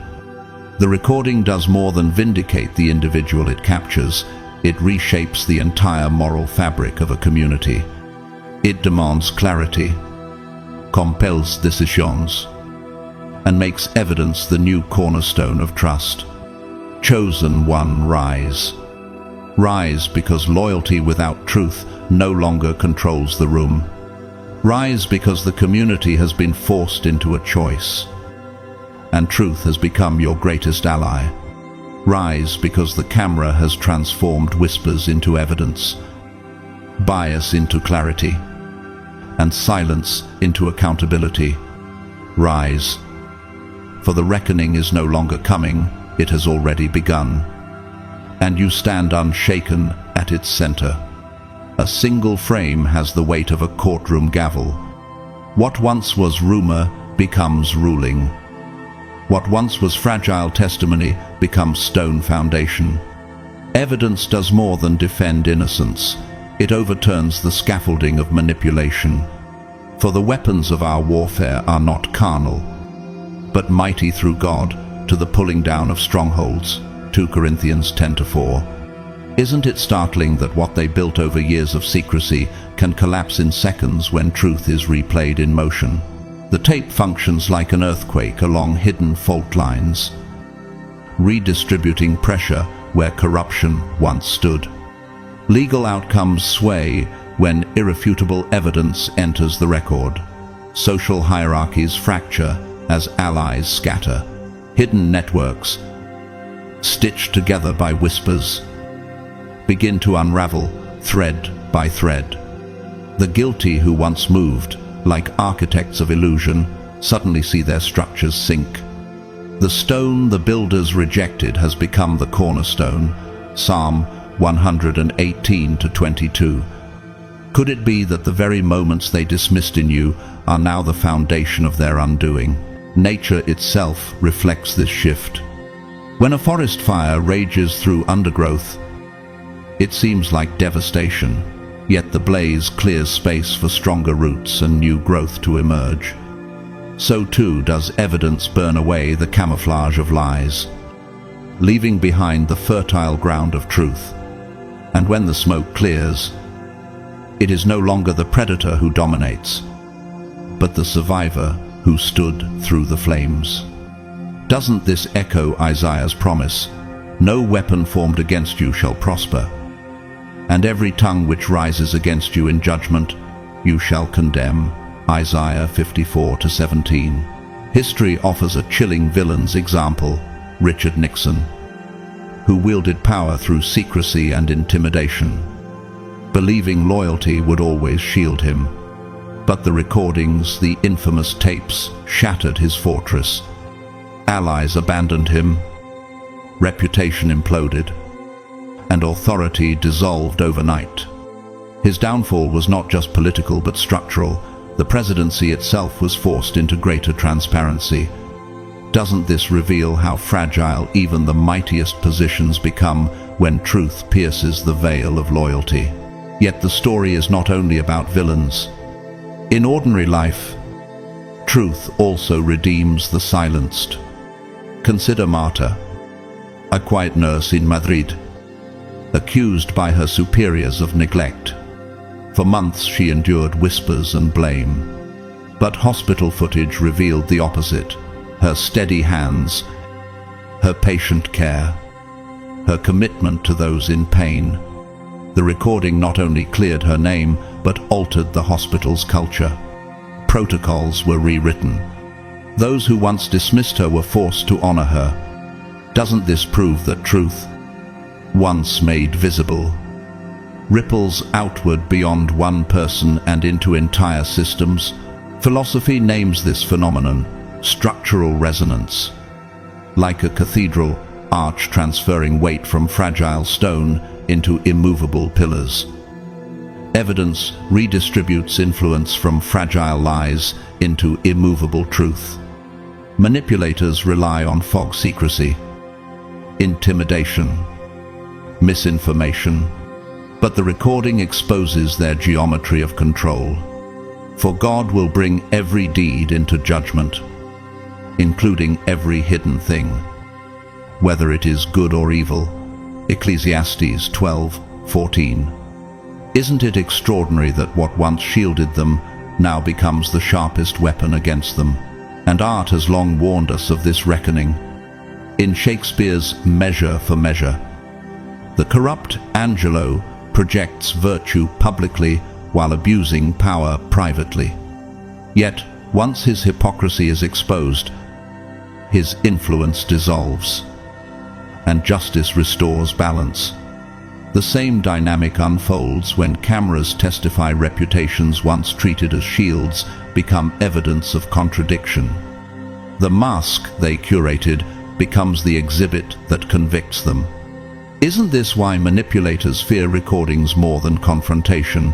The recording does more than vindicate the individual it captures. It reshapes the entire moral fabric of a community. It demands clarity, compels decisions, and makes evidence the new cornerstone of trust. Chosen one, rise. Rise because loyalty without truth no longer controls the room. Rise because the community has been forced into a choice, and truth has become your greatest ally. Rise because the camera has transformed whispers into evidence, bias into clarity, and silence into accountability. Rise, for the reckoning is no longer coming, it has already begun, and you stand unshaken at its center. A single frame has the weight of a courtroom gavel. What once was rumor becomes ruling. What once was fragile testimony becomes stone foundation. Evidence does more than defend innocence. It overturns the scaffolding of manipulation. For the weapons of our warfare are not carnal, but mighty through God to the pulling down of strongholds. 2 Corinthians 10:4. Isn't it startling that what they built over years of secrecy can collapse in seconds when truth is replayed in motion? The tape functions like an earthquake along hidden fault lines, redistributing pressure where corruption once stood. Legal outcomes sway when irrefutable evidence enters the record. Social hierarchies fracture as allies scatter. Hidden networks, stitched together by whispers, begin to unravel thread by thread. The guilty who once moved like architects of illusion suddenly see their structures sink. The stone the builders rejected has become the cornerstone. Psalm 118:22. Could it be that the very moments they dismissed in you are now the foundation of their undoing? Nature itself reflects this shift. When a forest fire rages through undergrowth, it seems like devastation, yet the blaze clears space for stronger roots and new growth to emerge. So too does evidence burn away the camouflage of lies, leaving behind the fertile ground of truth. And when the smoke clears, it is no longer the predator who dominates, but the survivor who stood through the flames. Doesn't this echo Isaiah's promise? No weapon formed against you shall prosper, and every tongue which rises against you in judgment you shall condemn. Isaiah 54:17. History offers a chilling villain's example, Richard Nixon, who wielded power through secrecy and intimidation, believing loyalty would always shield him. But the recordings, the infamous tapes, shattered his fortress. Allies abandoned him, reputation imploded, and authority dissolved overnight. His downfall was not just political but structural. The presidency itself was forced into greater transparency. Doesn't this reveal how fragile even the mightiest positions become when truth pierces the veil of loyalty? Yet the story is not only about villains. In ordinary life, truth also redeems the silenced. Consider Marta, a quiet nurse in Madrid, accused by her superiors of neglect. For months she endured whispers and blame. But hospital footage revealed the opposite: her steady hands, her patient care, her commitment to those in pain. The recording not only cleared her name, but altered the hospital's culture. Protocols were rewritten. Those who once dismissed her were forced to honor her. Doesn't this prove that truth, once made visible, ripples outward beyond one person and into entire systems? Philosophy names this phenomenon structural resonance. Like a cathedral arch transferring weight from fragile stone into immovable pillars, evidence redistributes influence from fragile lies into immovable truth. Manipulators rely on fog secrecy, intimidation, misinformation, but the recording exposes their geometry of control. For God will bring every deed into judgment, including every hidden thing, whether it is good or evil. Ecclesiastes 12:14. Isn't it extraordinary that what once shielded them now becomes the sharpest weapon against them? And art has long warned us of this reckoning. In Shakespeare's Measure for Measure, the corrupt Angelo projects virtue publicly while abusing power privately. Yet, once his hypocrisy is exposed, his influence dissolves, and justice restores balance. The same dynamic unfolds when cameras testify reputations once treated as shields become evidence of contradiction. The mask they curated becomes the exhibit that convicts them. Isn't this why manipulators fear recordings more than confrontation?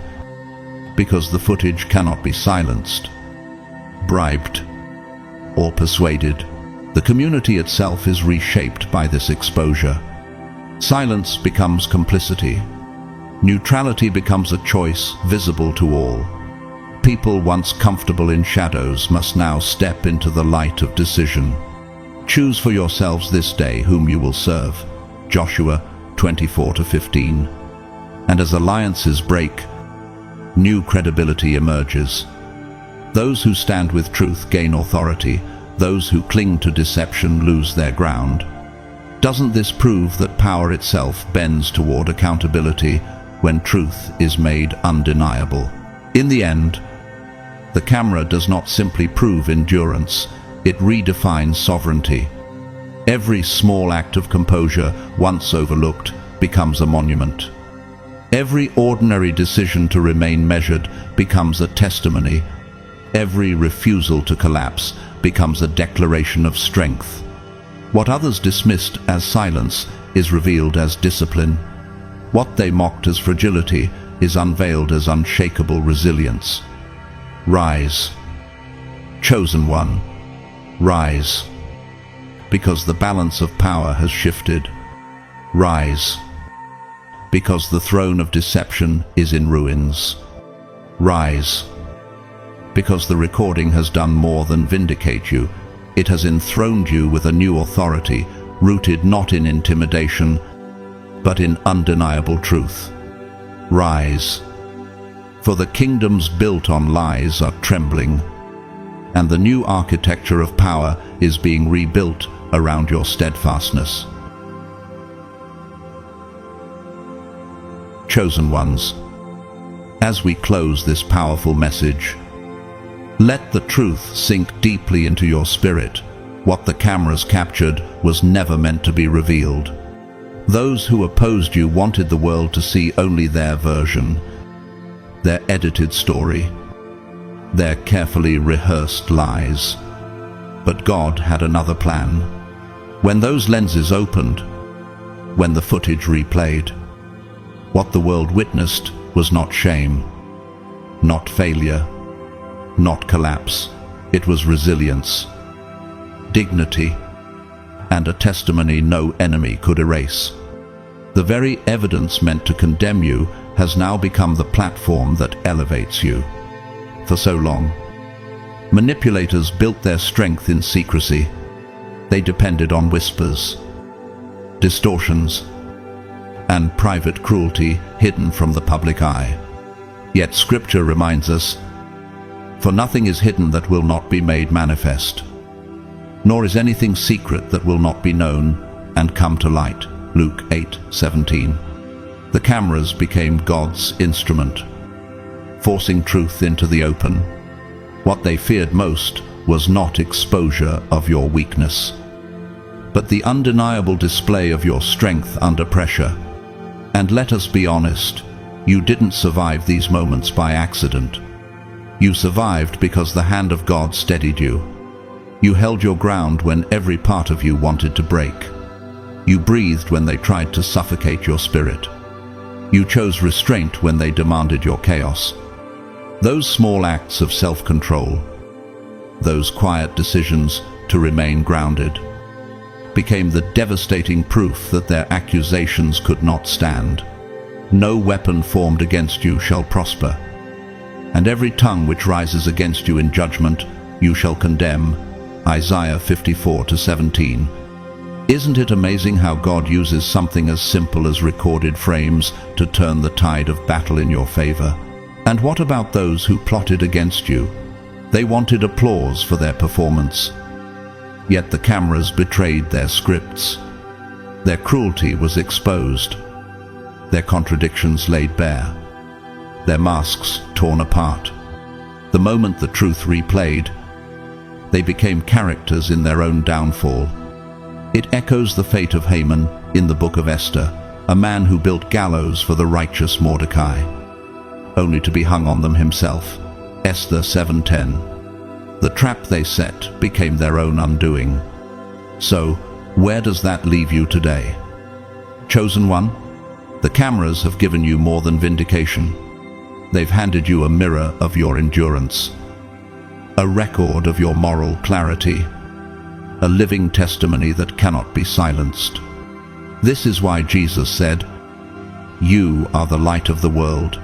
Because the footage cannot be silenced, bribed, or persuaded. The community itself is reshaped by this exposure. Silence becomes complicity. Neutrality becomes a choice visible to all. People once comfortable in shadows must now step into the light of decision. Choose for yourselves this day whom you will serve. Joshua 24:15. And as alliances break, new credibility emerges. Those who stand with truth gain authority. Those who cling to deception lose their ground. Doesn't this prove that power itself bends toward accountability when truth is made undeniable? In the end, the camera does not simply prove endurance, it redefines sovereignty. Every small act of composure, once overlooked, becomes a monument. Every ordinary decision to remain measured becomes a testimony. Every refusal to collapse becomes a declaration of strength. What others dismissed as silence is revealed as discipline. What they mocked as fragility is unveiled as unshakable resilience. Rise, chosen one, rise, because the balance of power has shifted. Rise, because the throne of deception is in ruins. Rise, because the recording has done more than vindicate you. It has enthroned you with a new authority, rooted not in intimidation, but in undeniable truth. Rise, for the kingdoms built on lies are trembling, and the new architecture of power is being rebuilt around your steadfastness. Chosen ones, as we close this powerful message, let the truth sink deeply into your spirit. What the cameras captured was never meant to be revealed. Those who opposed you wanted the world to see only their version, their edited story, their carefully rehearsed lies. But God had another plan. When those lenses opened, when the footage replayed, what the world witnessed was not shame, not failure, not collapse. It was resilience, dignity, and a testimony no enemy could erase. The very evidence meant to condemn you has now become the platform that elevates you. For so long, manipulators built their strength in secrecy. They depended on whispers, distortions, and private cruelty hidden from the public eye. Yet Scripture reminds us, "For nothing is hidden that will not be made manifest, nor is anything secret that will not be known and come to light." Luke 8:17. The cameras became God's instrument, forcing truth into the open. What they feared most was not exposure of your weakness, but the undeniable display of your strength under pressure. And let us be honest, you didn't survive these moments by accident. You survived because the hand of God steadied you. You held your ground when every part of you wanted to break. You breathed when they tried to suffocate your spirit. You chose restraint when they demanded your chaos. Those small acts of self-control, those quiet decisions to remain grounded, became the devastating proof that their accusations could not stand. No weapon formed against you shall prosper, and every tongue which rises against you in judgment you shall condemn. Isaiah 54:17. Isn't it amazing how God uses something as simple as recorded frames to turn the tide of battle in your favor? And what about those who plotted against you? They wanted applause for their performance. Yet the cameras betrayed their scripts. Their cruelty was exposed, their contradictions laid bare, their masks torn apart. The moment the truth replayed, they became characters in their own downfall. It echoes the fate of Haman in the book of Esther, a man who built gallows for the righteous Mordecai, only to be hung on them himself. Esther 7:10. The trap they set became their own undoing. So, where does that leave you today? Chosen one, the cameras have given you more than vindication. They've handed you a mirror of your endurance, a record of your moral clarity, a living testimony that cannot be silenced. This is why Jesus said, "You are the light of the world.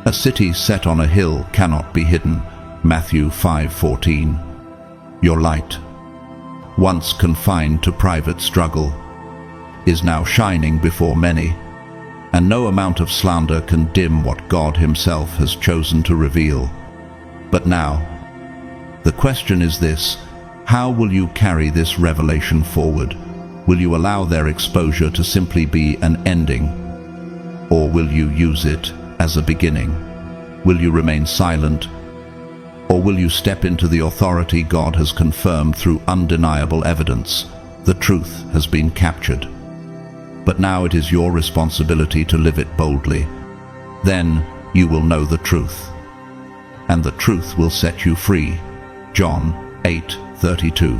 A city set on a hill cannot be hidden." Matthew 5:14. Your light, once confined to private struggle, is now shining before many, and no amount of slander can dim what God Himself has chosen to reveal. But now, the question is this: how will you carry this revelation forward? Will you allow their exposure to simply be an ending, or will you use it as a beginning? Will you remain silent, or will you step into the authority God has confirmed through undeniable evidence? The truth has been captured, but now it is your responsibility to live it boldly. Then you will know the truth, and the truth will set you free. John 8:32.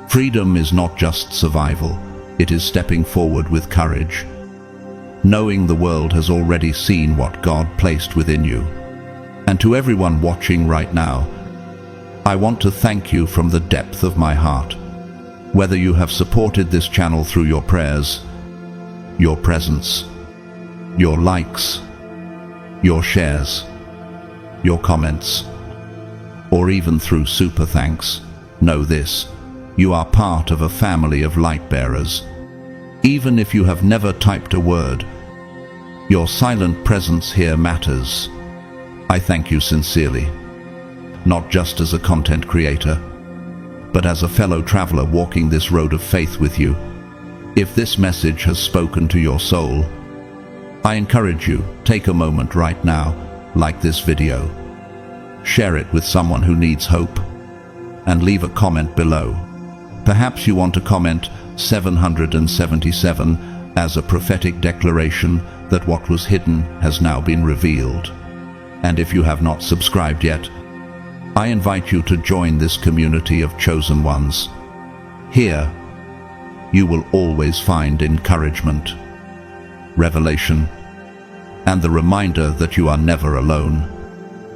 Freedom is not just survival, it is stepping forward with courage, knowing the world has already seen what God placed within you. And to everyone watching right now, I want to thank you from the depth of my heart. Whether you have supported this channel through your prayers, your presence, your likes, your shares, your comments, or even through super thanks, know this: you are part of a family of light bearers. Even if you have never typed a word, your silent presence here matters. I thank you sincerely, not just as a content creator, but as a fellow traveler walking this road of faith with you. If this message has spoken to your soul, I encourage you, take a moment right now, like this video, share it with someone who needs hope, and leave a comment below. Perhaps you want to comment 777 as a prophetic declaration that what was hidden has now been revealed. And if you have not subscribed yet, I invite you to join this community of chosen ones. Here, you will always find encouragement, revelation, and the reminder that you are never alone.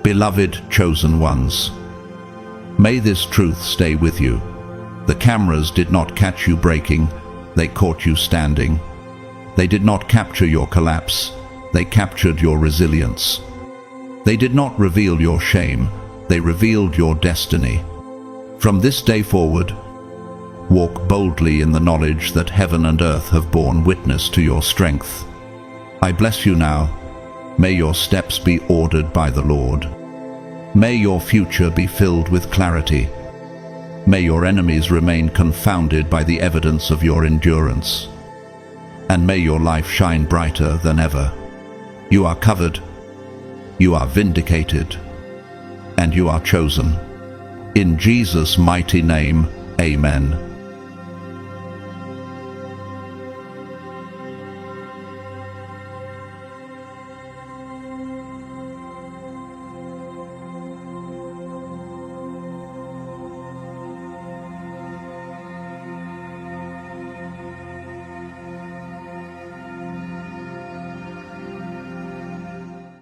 Beloved chosen ones, may this truth stay with you. The cameras did not catch you breaking, they caught you standing. They did not capture your collapse, they captured your resilience. They did not reveal your shame, they revealed your destiny. From this day forward, walk boldly in the knowledge that heaven and earth have borne witness to your strength. I bless you now. May your steps be ordered by the Lord. May your future be filled with clarity. May your enemies remain confounded by the evidence of your endurance. And may your life shine brighter than ever. You are covered, you are vindicated, and you are chosen. In Jesus' mighty name, amen.